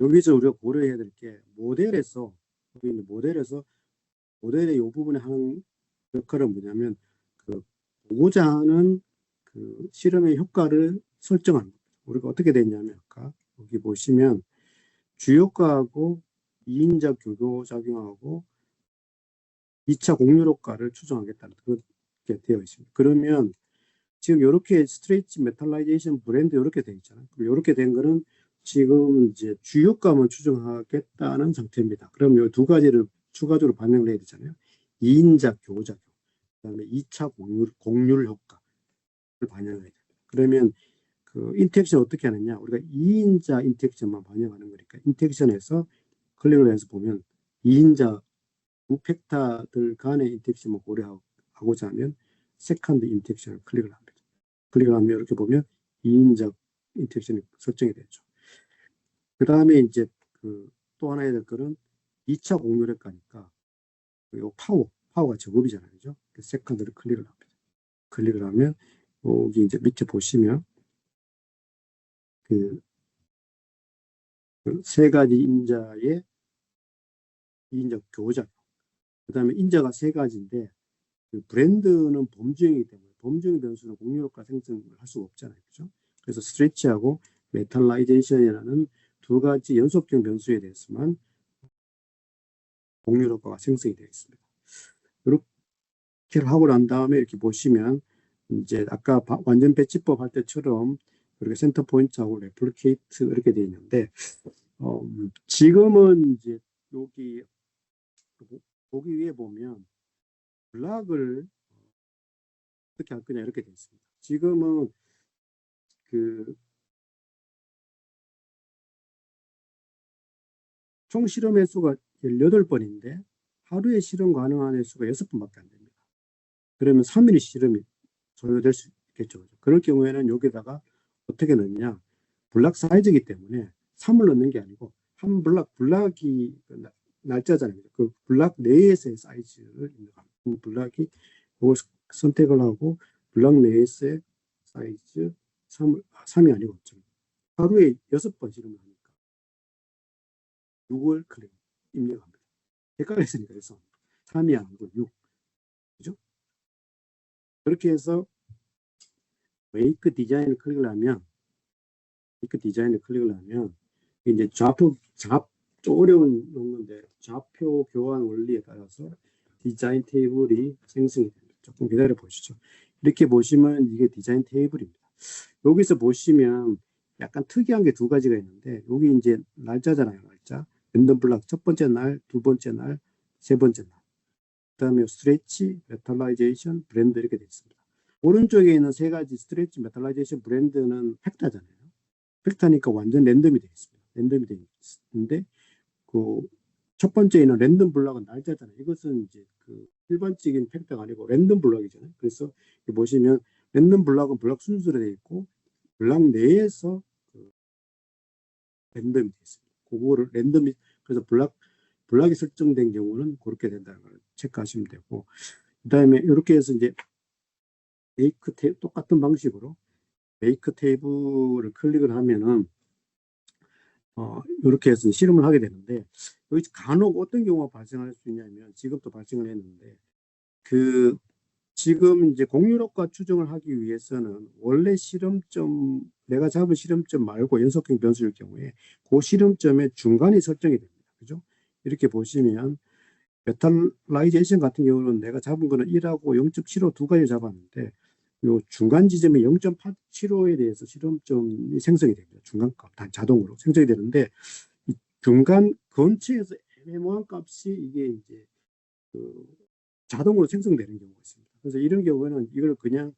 Speaker 1: 여기서 우리가 고려해야 될 게 모델에서 모델의 이 부분에 하는 역할은 뭐냐면 그 보고자 하는 그 실험의 효과를 설정합니다. 우리가 어떻게 됐냐면 아까 여기 보시면 주효과하고 2인자 교교작용하고 2차 공률 효과를 추정하겠다는 그렇게 되어 있습니다. 그러면 지금 이렇게 스트레이치 메탈라이제이션 브랜드 이렇게 되어 있잖아요. 이렇게 된 거는 지금 이제 주효과만 추정하겠다는 상태입니다. 그럼 이 두 가지를 추가적으로 반영을 해야 되잖아요. 2인자 교작용, 그다음에 2차 공률 효과를 반영해야 됩니다. 그러면 그 인텍션 어떻게 하느냐? 우리가 2인자 인텍션만 반영하는 거니까 인텍션에서 클릭을 해서 보면 2인자 두 팩터들 간의 인텍션을 고려하고자 하면 세컨드 인텍션을 클릭을 합니다. 클릭을 하면 이렇게 보면 2인자 인텍션이 설정이 되죠. 그 다음에 이제 그 또 하나 해야 될 거는 2차 공률 효과니까 요 파워가 제곱이잖아요. 그죠? 세컨드를 클릭을 합니다. 클릭을 하면 여기 이제 밑에 보시면 그 세 가지 인자의 2인자 교작, 그 다음에 인자가 세 가지인데 그 브랜드는 범주형이기 때문에 범주형 변수는 공률효과 생성을 할 수가 없잖아요. 그죠? 그래서 스트레치하고 메탈라이제이션이라는 두 가지 연속형 변수에 대해서만 공률효과가 생성이 되어 있습니다. 이렇게 하고 난 다음에 이렇게 보시면 이제 아까 완전 배치법 할 때처럼 이렇게 센터 포인트하고 레플리케이트 이렇게 되어 있는데 지금은 이제 여기 보기 위해 보면 블락을 어떻게 할 거냐 이렇게 되어 있습니다. 지금은 그 총 실험 횟수가 18번인데 하루에 실험 가능한 횟수가 6번밖에 안 됩니다. 그러면 3일 실험이 소요될 수 있겠죠. 그럴 경우에는 여기다가 어떻게 넣느냐, 블락 사이즈이기 때문에 3을 넣는 게 아니고 한 블락이 날짜잖아요. 그 블락 내에서의 사이즈를 입력합니다. 블락이 이걸 선택을 하고 블락 내에서의 사이즈 3이 아니고 하루에 6번 실험을 하니까 6을 클릭 입력합니다. 헷갈렸으니까 그래서 3이 아니고 6. 그죠? 그렇게 해서 메이크 디자인을 클릭을 하면 이제 좀 어려운 용어인데 좌표 교환 원리에 따라서 디자인 테이블이 생성이 됩니다. 조금 기다려 보시죠. 이렇게 보시면 이게 디자인 테이블입니다. 여기서 보시면 약간 특이한 게 두 가지가 있는데 여기 이제 날짜잖아요. 날짜. 랜덤 블락 첫 번째 날, 두 번째 날, 세 번째 날. 그 다음에 스트레치, 메탈라이제이션, 브랜드 이렇게 되어 있습니다. 오른쪽에 있는 세 가지 스트레치 메탈라이제이션 브랜드는 팩타잖아요. 팩타니까 완전 랜덤이 되어 있습니다. 랜덤이 되어 있는데 그 첫 번째는 랜덤 블락은 날짜잖아요. 이것은 이제 그 일반적인 팩터가 아니고 랜덤 블락이잖아요. 그래서 보시면 랜덤 블락은 블락 순서로 되어 있고 블락 내에서 그 랜덤이 되어 있습니다. 그거를 랜덤이 그래서 블락이 설정된 경우는 그렇게 된다는 걸 체크하시면 되고 그다음에 이렇게 해서 이제 메이크 탭 똑같은 방식으로 메이크 탭을 클릭을 하면은 이렇게 해서 실험을 하게 되는데 여기 간혹 어떤 경우가 발생할 수 있냐면 지금도 발생을 했는데 그 지금 이제 공유력과 추정을 하기 위해서는 원래 실험점 내가 잡은 실험점 말고 연속형 변수일 경우에 그 실험점의 중간이 설정이 됩니다. 그죠? 이렇게 보시면 메탈라이제이션 같은 경우는 내가 잡은 거는 1하고 0.75 두 가지 잡았는데 요 중간 지점의 0.875에 대해서 실험점이 생성이 됩니다. 중간값 자동으로 생성이 되는데 이 중간 근처에서 애매모호한 값이 이게 이제 그 자동으로 생성되는 경우가 있습니다. 그래서 이런 경우에는 이걸 그냥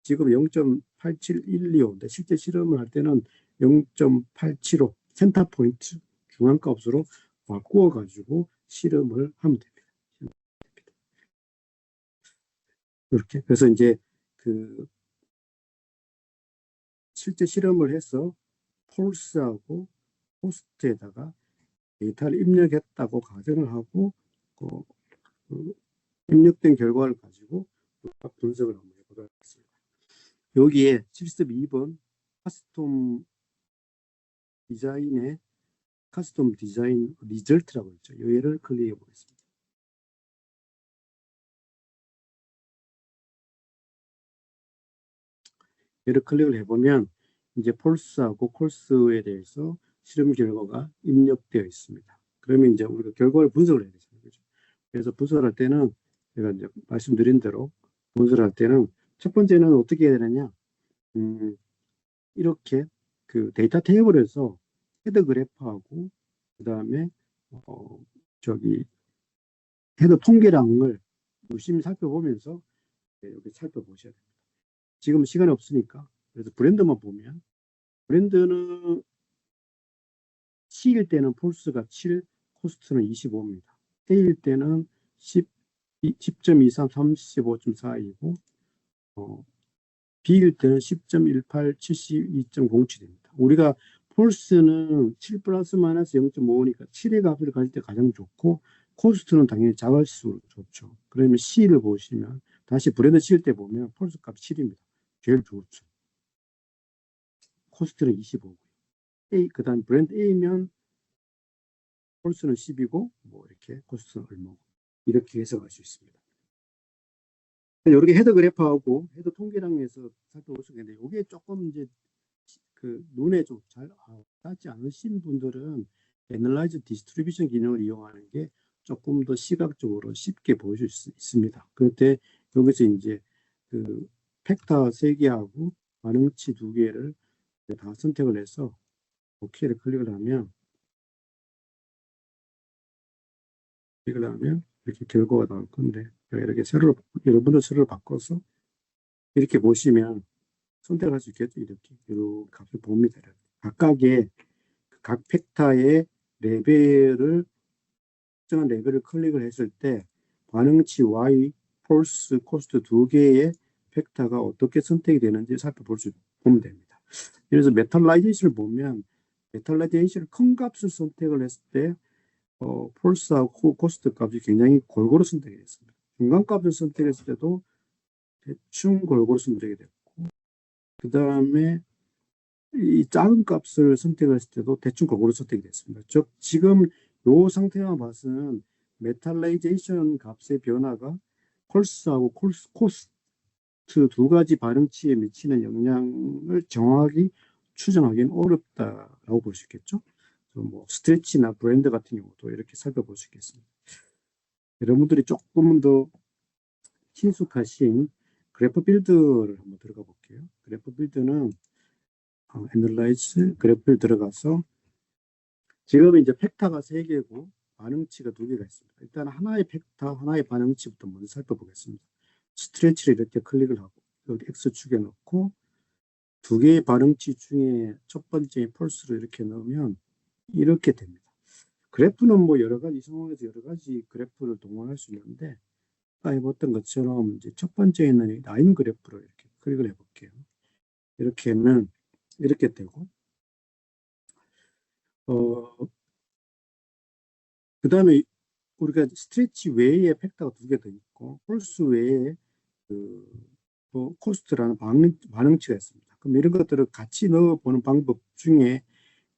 Speaker 1: 지금 0.87125인데 실제 실험을 할 때는 0.875 센터 포인트 중간값으로 바꾸어 가지고 실험을 하면 됩니다. 이렇게 그래서 이제 그 실제 실험을 해서 폴스하고 호스트에다가 데이터를 입력했다고 가정을 하고 그 입력된 결과를 가지고 분석을 한번 해보도록 하겠습니다. 여기에 72번 카스텀 디자인 리절트라고 있죠. 얘를 클릭해 보겠습니다. 얘를 클릭을 해보면 이제 폴스하고 콜스에 대해서 실험 결과가 입력되어 있습니다. 그러면 이제 우리가 결과를 분석을 해야 되잖아요. 그렇죠? 그래서 분석을 할 때는 제가 이제 말씀드린 대로 분석을 할 때는 첫 번째는 어떻게 해야 되느냐? 이렇게 그 데이터 테이블에서 헤더 그래프하고 그 다음에 저기 헤더 통계량을 유심히 살펴보면서 이렇게 살펴보셔야 됩니다. 지금 시간이 없으니까 그래서 브랜드만 보면 브랜드는 C일 때는 폴스가 7, 코스트는 25입니다. A일 때는 10.23, 35.42이고 B일 때는 10.18, 72.07입니다. 우리가 폴스는 7 플러스 마이너스 0.5니까 7의 값을 가질 때 가장 좋고 코스트는 당연히 작을수록 좋죠. 그러면 C를 보시면 다시 브랜드 칠 때 보면 폴스 값 7입니다. 제일 좋죠. 코스트는 25고요. A 그다음 브랜드 A면 폴스는 10이고 뭐 이렇게 코스트는 얼마고 이렇게 해석할 수 있습니다. 이렇게 헤더 그래프하고 헤더 통계량에서 살펴볼 수 있는데 이게 조금 이제 그 눈에 좀 잘 닿지 않으신 분들은 애널라이즈 디스트리뷰션 기능을 이용하는 게 조금 더 시각적으로 쉽게 보여줄 수 있습니다. 그때 여기서 이제 그 팩터 3개하고 반응치 2개를 다 선택을 해서 OK를 클릭을 하면 이렇게 결과가 나올 건데 이렇게 여러분들 세로를 바꿔서 이렇게 보시면 선택할 수 있겠죠. 이렇게 이 값을 봅니다. 각각의 각 팩터의 레벨을 특정한 레벨을 클릭을 했을 때 반응치 Y, 폴스, 코스트 2개의 팩터가 어떻게 선택이 되는지 보면 됩니다. 그래서 메탈라이제이션을 보면 메탈라이제이션을 큰 값을 선택을 했을 때 폴스하고 코스트 값이 굉장히 골고루 선택이 됐습니다. 중간 값을 선택했을 때도 대충 골고루 선택이 됐고 그 다음에 이 작은 값을 선택했을 때도 대충 골고루 선택이 됐습니다. 즉 지금 이 상태만 봐서는 메탈라이제이션 값의 변화가 폴스하고 코스트 두 가지 반응치에 미치는 영향을 정확히 추정하기는 어렵다라고 볼 수 있겠죠. 뭐 스트레치나 브랜드 같은 경우도 이렇게 살펴볼 수 있겠습니다. 여러분들이 조금 더 친숙하신 그래프 빌드를 한번 들어가 볼게요. 그래프 빌드는 애널라이즈 그래프를 들어가서 지금 이제 팩터가 3개고 반응치가 2개가 있습니다. 일단 하나의 팩터, 하나의 반응치부터 먼저 살펴보겠습니다. 스트레치를 이렇게 클릭을 하고 여기 X축에 넣고 두 개의 반응치 중에 첫 번째 펄스를 이렇게 넣으면 이렇게 됩니다. 그래프는 뭐 여러 가지 상황에서 여러 가지 그래프를 동원할 수 있는데 아까 해봤던 것처럼 이제 첫 번째에 있는 라인 그래프를 이렇게 클릭을 해볼게요. 이렇게 하면 이렇게 되고 그 다음에 우리가 스트레치 외에 팩터가 두 개 더 있고 펄스 외에 또 코스트라는 반응치가 있습니다. 그럼 이런 것들을 같이 넣어보는 방법 중에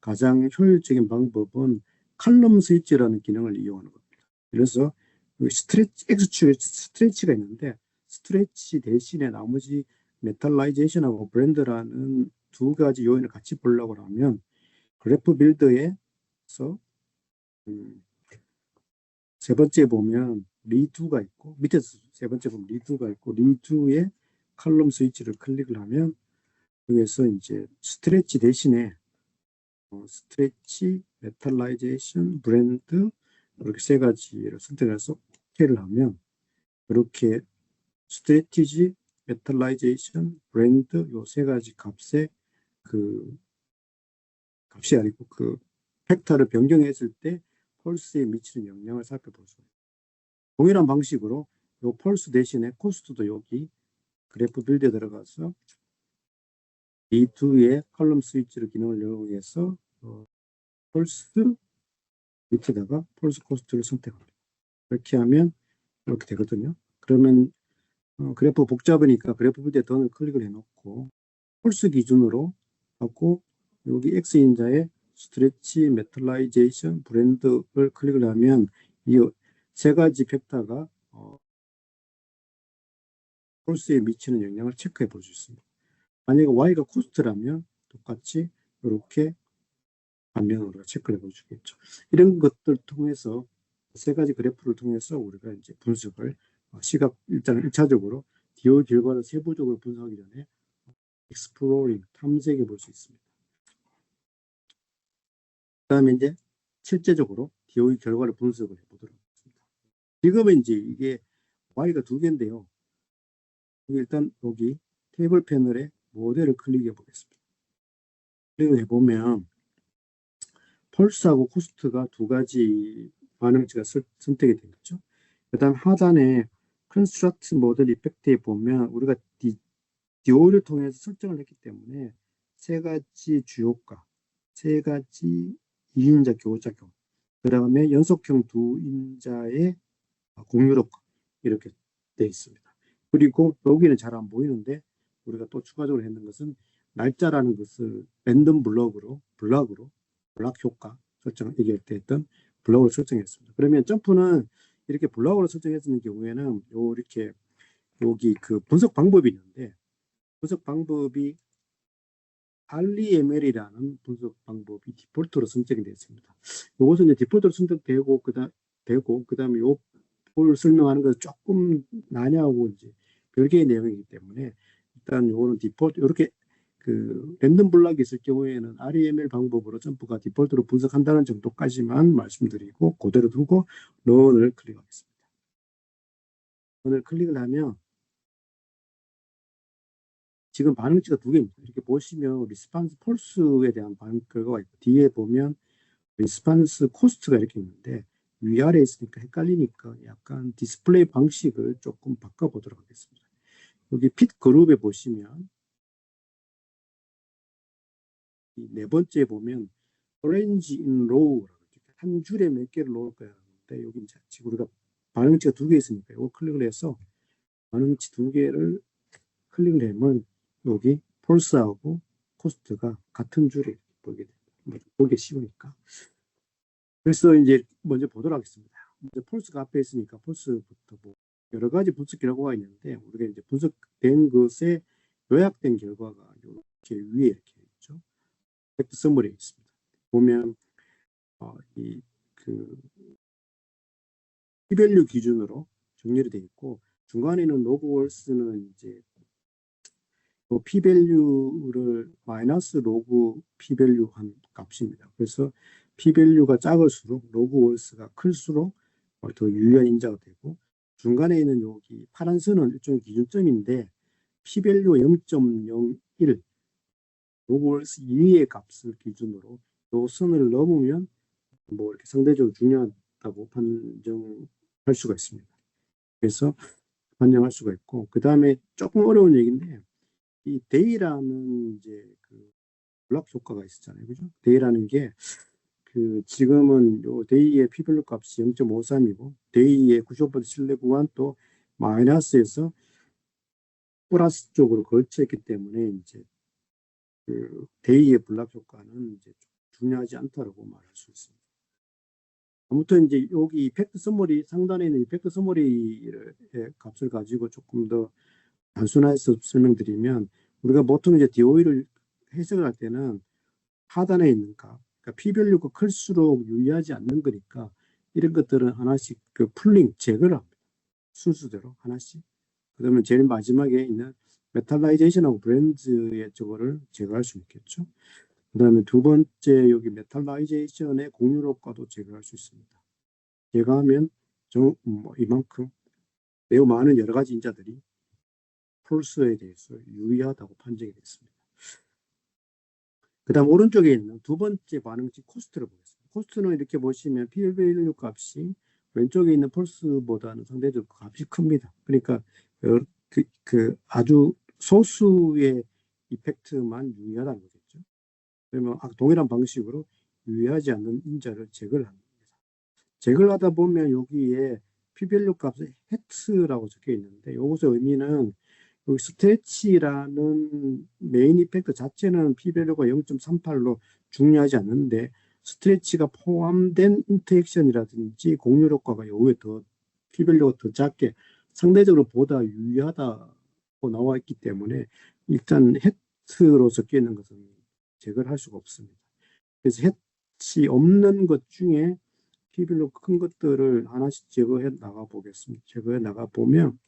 Speaker 1: 가장 효율적인 방법은 칼럼 스위치라는 기능을 이용하는 겁니다. 그래서 X축에 스트레치가 있는데 스트레치 대신에 나머지 메탈라이제이션하고 브랜드라는 두 가지 요인을 같이 보려고 하면 그래프 빌더에서 세 번째 보면 리두가 있고 밑에서 세 번째 보면 리두가 있고 리두에 칼럼 스위치를 클릭을 하면 여기에서 이제 스트레치 대신에 스트레치, 메탈라이제이션, 브랜드 이렇게 세 가지를 선택해서 OK를 하면 이렇게 스트레티지, 메탈라이제이션, 브랜드 요 세 가지 값에 값이 아니고 팩터를 변경했을 때 펄스에 미치는 영향을 살펴볼 수 있습니다. 동일한 방식으로 요 펄스 대신에 코스트도 여기 그래프 빌드에 들어가서 이 두의 컬럼 스위치를 기능을 이용해서 펄스 밑에다가 펄스 코스트를 선택합니다. 이렇게 하면 이렇게 되거든요. 그러면 그래프 복잡하니까 그래프 빌드에 던을 클릭을 해놓고 펄스 기준으로 하고 여기 X인자에 스트레치, 메탈라이제이션, 브랜드를 클릭을 하면 이 세 가지 팩터가 펄스에 미치는 영향을 체크해 볼 수 있습니다. 만약에 Y가 코스트라면 똑같이 이렇게 반면으로 체크해 볼 수 있겠죠. 이런 것들 통해서 세 가지 그래프를 통해서 우리가 이제 분석을 일단 1차적으로 DOE 결과를 세부적으로 분석하기 전에 exploring, 탐색해 볼 수 있습니다. 그 다음에 이제 실제적으로 DOE 결과를 분석을 해보도록 하겠습니다. 지금은 이제 이게 Y가 두 개인데요. 일단 여기 테이블 패널에 모델을 클릭해 보겠습니다. 클릭을 해보면 펄스하고 코스트가 두 가지 반응치가 선택이 되겠죠. 그 다음 하단에 컨스트럭트 모델 이펙트에 보면 우리가 DO를 통해서 설정을 했기 때문에 세 가지 주요가, 세 가지 2인자 교차경, 그 다음에 연속형 두 인자의 공유력과 이렇게 되어 있습니다. 그리고 여기는 잘 안 보이는데 우리가 또 추가적으로 했는 것은 날짜라는 것을 랜덤 블락 효과 설정, 얘기할 때 했던 블럭으로 설정했습니다. 그러면 점프는 이렇게 블럭으로 설정했는 경우에는 이렇게 여기 분석 방법이 있는데 분석 방법이 REML이라는 분석 방법이 디폴트로 선택이 되어 있습니다. 이것은 이제 디폴트로 선택되고 그다음에 요걸 설명하는 것은 조금 난해하고 이제 별개의 내용이기 때문에 일단 요거는 디폴트 이렇게 랜덤 블락이 있을 경우에는 REML 방법으로 점프가 디폴트로 분석한다는 정도까지만 말씀드리고 그대로 두고 런을 클릭하겠습니다. 런을 클릭을 하면 지금 반응치가 두 개입니다. 이렇게 보시면 리스판스 펄스에 대한 반응 결과가 있고 뒤에 보면 리스판스 코스트가 이렇게 있는데 위아래에 있으니까 헷갈리니까 약간 디스플레이 방식을 조금 바꿔보도록 하겠습니다. 여기 핏 그룹에 보시면 네 번째 보면 Arrange in row 한 줄에 몇 개를 놓을 거야 하는데 여기 지금 우리가 반응치가 두 개 있으니까 이거 클릭을 해서 반응치 두 개를 클릭을 하면 여기 펄스하고 코스트가 같은 줄에 보게 됩니다. 보기 쉬우니까. 그래서 이제 먼저 보도록 하겠습니다. 먼저 펄스가 앞에 있으니까 펄스부터 여러 가지 분석 결과가 있는데 우리가 이제 분석된 것에 요약된 결과가 이렇게 위에 이렇게 있죠. 팩트 서머리에 있습니다. 보면 P-밸류 기준으로 정렬이 되어 있고 중간에는 로그월스는 이제 P-밸류를 마이너스 로그 P-밸류 한 값입니다. 그래서 P-밸류가 작을수록 로그월스가 클수록 더 유리한 인자가 되고 중간에 있는 여기 파란 선은 일종의 기준점인데 P-밸류 0.01 요걸 이의 값을 기준으로 요 선을 넘으면 뭐 이렇게 상대적으로 중요하다고 판정할 수가 있습니다. 그래서 판정할 수가 있고, 그 다음에 조금 어려운 얘기인데, 이 데이라는 이제 그 블락 효과가 있었잖아요. 그죠? 데이라는 게 그 지금은 요 데이의 P-밸류 값이 0.53이고 데이의 95% 신뢰 구간 또 마이너스에서 플러스 쪽으로 걸쳐 있기 때문에 이제 그 데이의 블락 효과는 이제 중요하지 않다라고 말할 수 있습니다. 아무튼 이제 여기 이펙트 서머리 상단에 있는 이펙트 서머리의 값을 가지고 조금 더 단순화해서 설명드리면, 우리가 보통 이제 DOE를 해석을 할 때는 하단에 있는 값, 그러니까 P-밸류가 클수록 유의하지 않는 거니까 이런 것들은 하나씩 그 풀링 제거를 합니다. 순수대로 하나씩. 그러면 제일 마지막에 있는 메탈라이제이션하고 브랜드의 저거를 제거할 수 있겠죠. 그 다음에 두 번째 여기 메탈라이제이션의 공유효과도 제거할 수 있습니다. 제거하면 이만큼 매우 많은 여러 가지 인자들이 폴스에 대해서 유의하다고 판정이 됐습니다. 그 다음 오른쪽에 있는 두 번째 반응치 코스트를 보겠습니다. 코스트는 이렇게 보시면 P-밸류 값이 왼쪽에 있는 폴스보다는 상대적으로 값이 큽니다. 그러니까 아주 소수의 이펙트만 유의하다는 거겠죠. 그러면 동일한 방식으로 유의하지 않는 인자를 제거를 합니다. 제거를 하다 보면 여기에 P-밸류 값에 헤트라고 적혀 있는데, 이것의 의미는 여기 스트레치라는 메인 이펙트 자체는 P-밸류가 0.38로 중요하지 않는데, 스트레치가 포함된 인터액션이라든지 공률 효과가 여기에 더 P-밸류가 더 작게 상대적으로 보다 유의하다고 나와 있기 때문에 일단 헤트로 적혀 있는 것은 제거를 할 수가 없습니다. 그래서 헤치 없는 것 중에 P-밸류 큰 것들을 하나씩 제거해 나가 보겠습니다. 제거해 나가 보면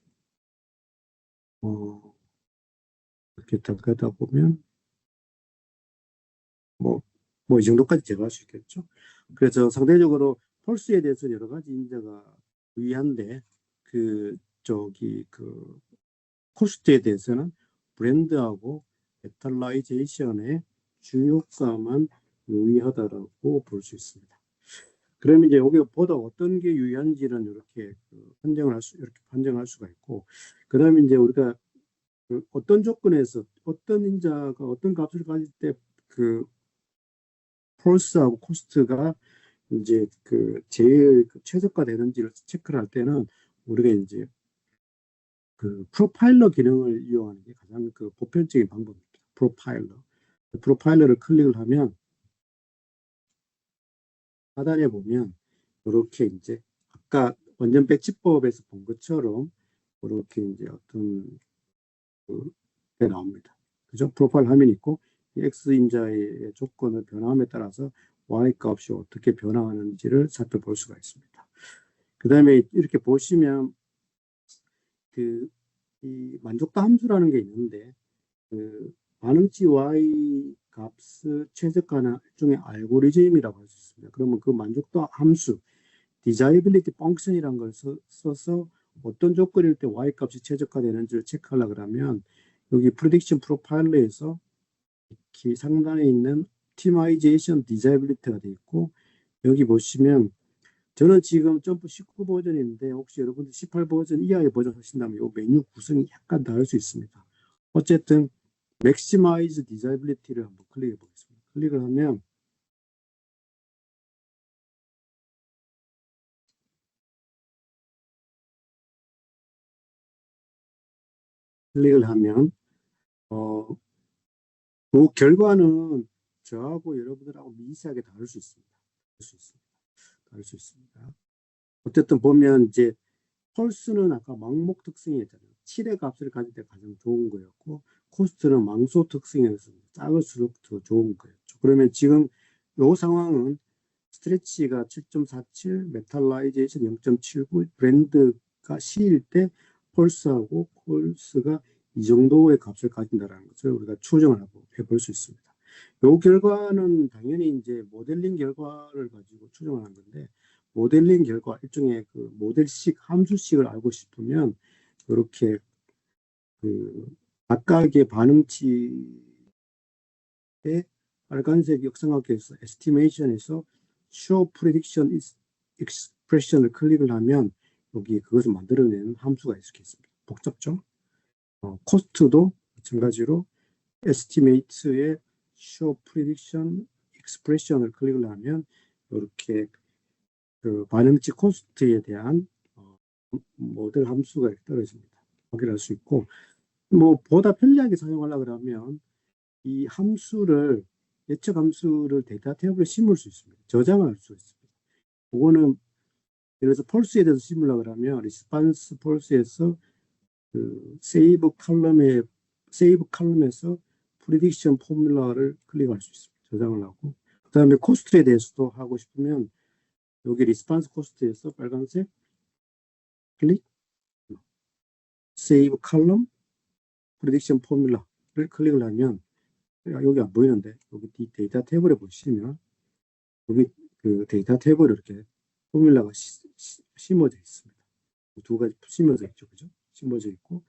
Speaker 1: 이렇게 하다 보면 이 정도까지 제거할 수 있겠죠. 그래서 상대적으로 폴스에 대해서 여러 가지 인자가 유의한데 그 코스트에 대해서는 브랜드하고 메탈라이제이션의 주요가만 유의하다라고 볼 수 있습니다. 그러면 이제 여기보다 어떤 게 유의한지는 이렇게 이렇게 판정할 수가 있고, 그다음에 이제 우리가 어떤 조건에서 어떤 인자가 어떤 값을 가질 때 그 폴스하고 코스트가 이제 제일 최적화되는지를 체크를 할 때는 우리가 이제 프로파일러 기능을 이용하는 게 가장 보편적인 방법입니다. 프로파일러를 클릭을 하면 하단에 보면 이렇게 이제 아까 원전 배치법에서 본 것처럼 이렇게 이제 어떤 게 나옵니다. 그죠? 프로파일 화면이 있고 X 인자의 조건을 변함에 따라서 Y 값이 어떻게 변화하는지를 살펴볼 수가 있습니다. 그 다음에 이렇게 보시면 이 만족도 함수라는 게 있는데 반응치 Y 값을 최적화하는 일종의 알고리즘이라고 할 수 있습니다. 그러면 그 만족도 함수 디자이빌리티 펑션이라는 걸 써서 어떤 조건일 때 Y 값이 최적화되는지를 체크하려고 하면 여기 프리딕션 프로파일러에서 상단에 있는 옵티마이제이션 디자이빌리티가 되어 있고, 여기 보시면 저는 지금 점프 19 버전인데 혹시 여러분들 18 버전 이하의 버전 하신다면 이 메뉴 구성이 약간 다를 수 있습니다. 어쨌든 맥시마이즈 디자이빌리티를 한번 클릭해 보겠습니다. 클릭을 하면 그 결과는 저하고 여러분들하고 미세하게 다를 수 있습니다. 다를 수 있습니다. 어쨌든 보면 이제 펄스는 아까 망목 특성이었잖아요. 7의 값을 가질 때 가장 좋은 거였고, 코스트는 망소 특성이어서 작을수록 더 좋은 거였죠. 그러면 지금 이 상황은 스트레치가 7.47, 메탈라이제이션 0.79, 브랜드가 C일 때 펄스하고 콜스가 이 정도의 값을 가진다는 것을 우리가 추정을 하고 해볼 수 있습니다. 이 결과는 당연히 이제 모델링 결과를 가지고 추정을 한 건데, 모델링 결과 일종의 모델식 함수식을 알고 싶으면 이렇게 각각의 반응치의 빨간색 역삼각형에서 estimation에서 show prediction expression을 클릭을 하면 여기 그것을 만들어내는 함수가 있겠습니다. 복잡죠? 코스트도 마찬가지로 estimate의 show prediction expression을 클릭을 하면 이렇게 그 반응치 코스트에 대한 모델 함수가 떨어집니다. 확인할 수 있고, 뭐 보다 편리하게 사용하려고 그러면 이 함수를 예측 함수를 데이터 테이블에 심을 수 있습니다. 저장할 수 있습니다. 그거는 예를 들어서 펄스에 대해서 심으려고 그러면 리스판스 펄스에서 그 세이브 칼럼에서 프리딕션 포뮬러를 클릭할 수 있습니다. 저장을 하고, 그 다음에 코스트에 대해서도 하고 싶으면 여기 리스판스 코스트에서 빨간색 클릭, 세이브 칼럼, 프리딕션 포뮬러를 클릭을 하면 여기 안 보이는데 여기 데이터 테이블에 보시면 여기 그 데이터 테이블에 이렇게 포뮬러가 심어져 있습니다. 두 가지 심어져 있죠, 그죠? 심어져 있고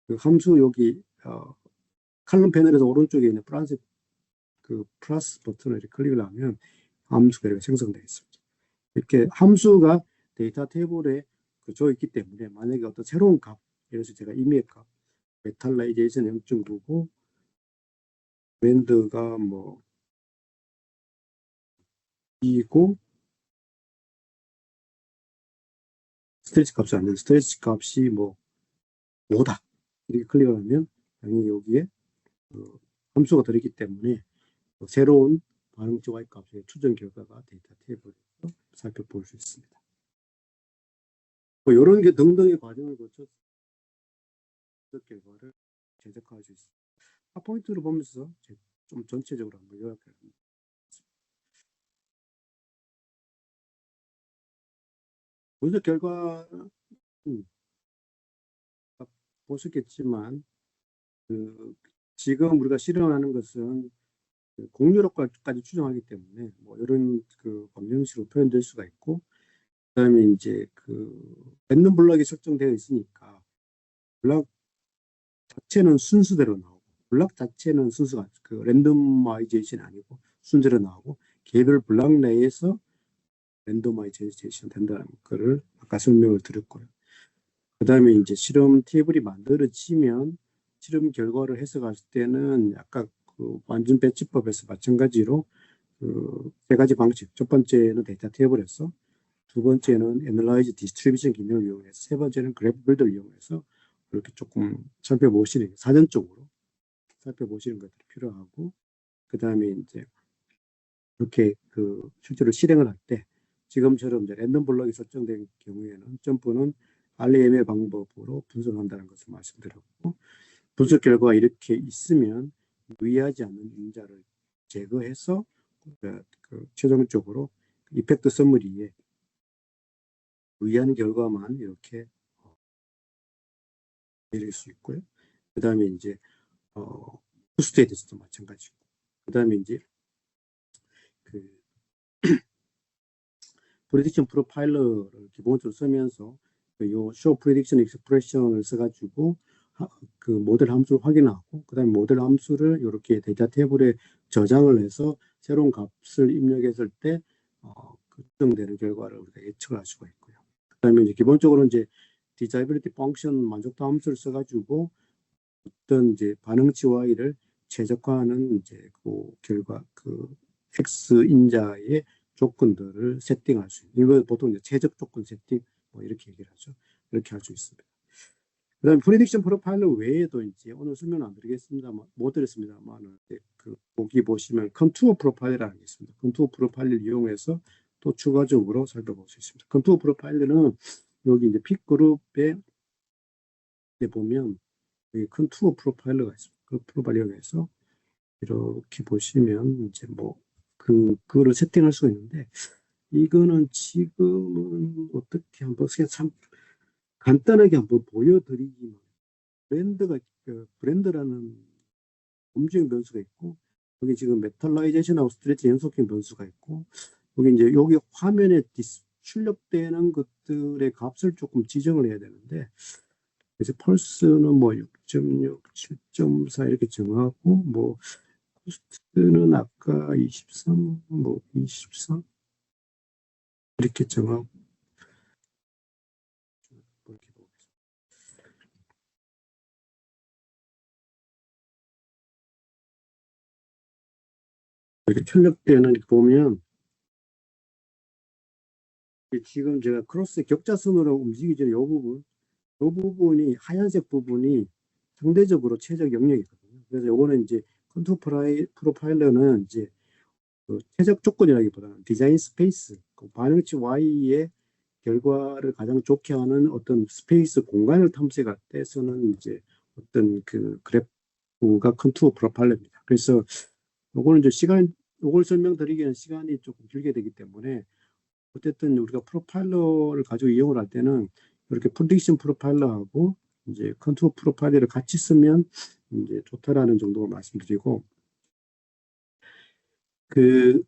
Speaker 1: 그 함수 여기 칼럼 패널에서 오른쪽에 있는 파란색 그 플러스 버튼을 이렇게 클릭을 하면 함수가 이렇게 생성되어 있습니다. 이렇게 함수가 데이터 테이블에 줘 있기 때문에 만약에 어떤 새로운 값, 예를 들어서 제가 이미의 값, 메탈라이제이션 0.9고 브랜드가 뭐 2고 스트레치 값이 안 되는 스트레치 값이 뭐 5다 이렇게 클릭을 하면 당연히 여기에 함수가 들어있기 때문에 새로운 반응치 Y 값의 추정 결과가 데이터 테이블에서 살펴볼 수 있습니다. 뭐 이런 게 등등의 과정을 거쳐서 결과를 최적화할 수 있습니다. 포인트를 보면서 좀 전체적으로 한번 요약해봅니다. 분석 결과 보셨겠지만 지금 우리가 실험하는 것은 공유력까지 추정하기 때문에 뭐 이런 그 방정식으로 표현될 수가 있고, 그다음에 이제 그 랜덤 블럭이 설정되어 있으니까 블럭 자체는 순수대로 나오고 블럭 자체는 순수가 그 랜덤마이제이션이 아니고 순서대로 나오고 개별 블럭 내에서 랜덤마이제이션 된다는 거를 아까 설명을 드렸고요. 그다음에 이제 실험 테이블이 만들어지면 실험 결과를 해석할 때는 아까 그 완전 배치법에서 마찬가지로 그 세 가지 방식. 첫 번째는 데이터 테이블에서, 두 번째는 애널라이즈 디스트리뷰션 기능을 이용해서, 세 번째는 그래프 빌더를 이용해서 이렇게 조금 살펴보시는 사전적으로 살펴보시는 것들이 필요하고, 그 다음에 이제 이렇게 그 실제로 실행을 할 때 지금처럼 이제 랜덤 블럭이 설정된 경우에는 점프는 RAM의 방법으로 분석한다는 것을 말씀드렸고, 분석 결과가 이렇게 있으면 유의하지 않는 인자를 제거해서 그 최종적으로 이펙트 서머리에 유의한 결과만 이렇게 내릴 수 있고요. 그 다음에 이제 코스트에 대해서도 마찬가지고, 그 다음에 이제 그 프리딕션 프로파일러를 기본적으로 쓰면서 요 show prediction expression을 써가지고 그 모델 함수를 확인하고, 그 다음에 모델 함수를 이렇게 데이터 테이블에 저장을 해서 새로운 값을 입력했을 때 특정되는 결과를 우리가 예측을 할 수가 있고요. 그 다음에 이제 기본적으로 이제 디자이빌리티 펑션 만족도 함수를 써가지고 어떤 이제 반응치 Y를 최적화하는 이제 그 결과 그 X 인자의 조건들을 세팅할 수 있는, 이거 보통 이제 최적 조건 세팅 뭐 이렇게 얘기를 하죠. 이렇게 할 수 있습니다. 그다음 프리딕션 프로파일러 외에도 이제 오늘 설명 안 드리겠습니다만 못 드렸습니다만 그 보기 보시면 컨투어 프로파일러라는 게 있습니다. 컨투어 프로파일러를 이용해서 또 추가적으로 살펴볼 수 있습니다. 컨투어 프로파일러는 여기 이제 픽 그룹에 보면 여기 컨투어 프로파일러가 있습니다. 그 프로파일러에서 이렇게 보시면 이제 뭐 그거를 세팅할 수가 있는데, 이거는 지금은 어떻게 한번 참 간단하게 한번 보여드리기만. 브랜드라는 움직임 변수가 있고, 여기 지금 메탈라이제이션하고 스트레치 연속형 변수가 있고, 여기 이제 여기 화면에 출력되는 것들의 값을 조금 지정을 해야 되는데, 그래서 펄스는 뭐 6.6, 7.4 이렇게 정하고, 뭐 코스트는 아까 23, 뭐 24 이렇게 정하고 이렇게 보겠습니다. 이렇게 출력되는 보면 지금 제가 크로스 격자선으로 움직이기 전에 이 부분이 하얀색 부분이 상대적으로 최적 영역이거든요. 그래서 요거는 이제 컨투어 프로파일러는 이제 그 최적 조건이라기보다는 디자인 스페이스, 그 반응치 Y의 결과를 가장 좋게 하는 어떤 스페이스 공간을 탐색할 때 쓰는 이제 어떤 그 그래프가 컨투어 프로파일러입니다. 그래서 요거는 이제 요걸 설명드리기에는 시간이 조금 길게 되기 때문에 어쨌든 우리가 프로파일러를 가지고 이용을 할 때는 이렇게 프리딕션 프로파일러하고 이제 컨투어 프로파일러를 같이 쓰면 이제 좋다라는 정도로 말씀드리고, 그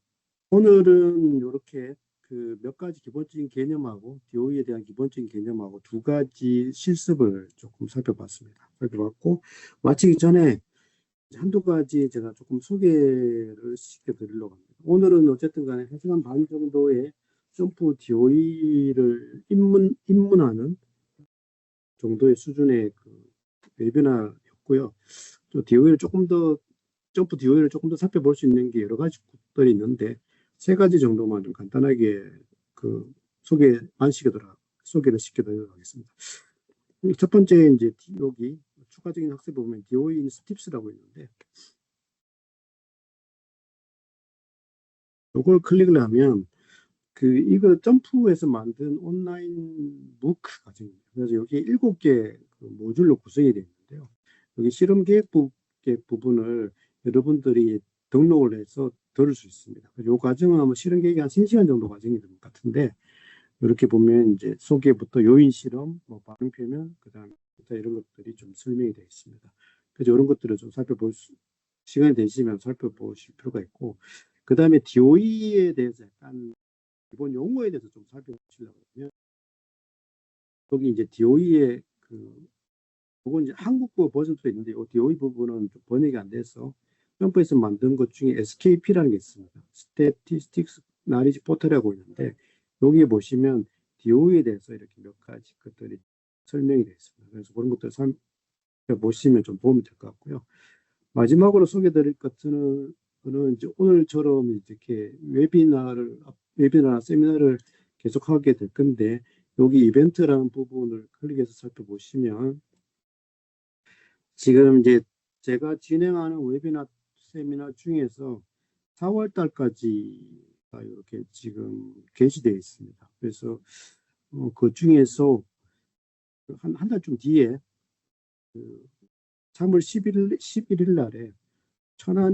Speaker 1: 오늘은 이렇게 그 몇 가지 기본적인 개념하고 DOE에 대한 기본적인 개념하고 두 가지 실습을 조금 살펴봤고, 마치기 전에 한두 가지 제가 조금 소개를 시켜드리려고 합니다. 오늘은 어쨌든 간에 1시간 반 정도의 점프 DOE를 입문하는 정도의 수준의 그 웨비나였고요. 또 DOE를 조금 더, 점프 DOE를 조금 더 살펴볼 수 있는 게 여러 가지 것들이 있는데, 세 가지 정도만 좀 간단하게 그 소개를 시켜드리도록 하겠습니다. 첫 번째, 이제 여기 추가적인 학습 보면 DOE 스팁스라고 있는데, 이걸 클릭을 하면 이거 점프에서 만든 온라인 부크 과정입니다. 그래서 여기 7개 그 모듈로 구성이 되어 있는데요. 여기 실험 계획 부분을 여러분들이 등록을 해서 들을 수 있습니다. 이 과정은 아마 실험 계획이 한 3시간 정도 과정이 될 것 같은데, 이렇게 보면 이제 소개부터 요인 실험, 뭐 반응 표면, 그다음에 이런 것들이 좀 설명이 되어 있습니다. 그래서 이런 것들을 좀 시간이 되시면 살펴보실 필요가 있고, 그다음에 DOE에 대해서 약간 기본 용어에 대해서 좀 살펴보시려고 하면, 여기 이제 DOE의 그건 이제 한국어 버전도 있는데, 이 DOE 부분은 좀 번역이 안 돼서 점프에서 만든 것 중에 SKP라는 게 있습니다. Statistics Knowledge Portal이라고 있는데, 여기에 보시면 DOE에 대해서 이렇게 몇 가지 것들이 설명이 되어 있습니다. 그래서 그런 것들 살펴보시면 좀 도움이 될 것 같고요. 마지막으로 소개드릴 것은 이제 오늘처럼 이렇게 웨비나나 세미나를 계속하게 될 건데, 여기 이벤트라는 부분을 클릭해서 살펴보시면 지금 이제 제가 진행하는 웨비나 세미나 중에서 4월 달까지가 이렇게 지금 게시되어 있습니다. 그래서 그 중에서 한 달쯤 뒤에 그 3월 11일 날에 천안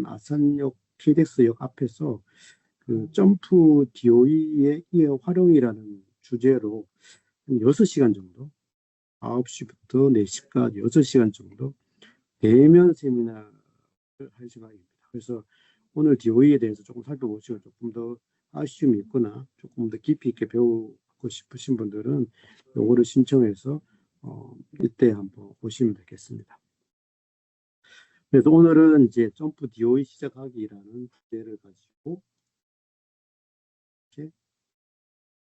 Speaker 1: 아산역 KDX역 앞에서 그 점프 DOE의 활용이라는 주제로 한 6시간 정도, 9시부터 4시까지 6시간 정도 대면 세미나를 할 생각입니다. 그래서 오늘 DOE에 대해서 조금 살펴보시고 조금 더 아쉬움이 있거나 조금 더 깊이 있게 배우고 싶으신 분들은 요거를 신청해서 이때 한번 보시면 되겠습니다. 그래서 오늘은 이제 점프 DOE 시작하기라는 주제를 가지고 이렇게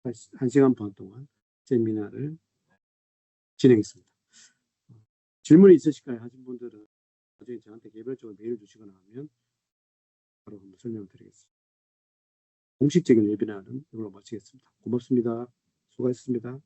Speaker 1: 1시간 반 동안 세미나를 진행했습니다. 질문이 있으실까요? 하신 분들은 나중에 저한테 개별적으로 메일 주시거나 하면 바로 한번 설명을 드리겠습니다. 공식적인 웨비나는 이걸로 마치겠습니다. 고맙습니다. 수고하셨습니다.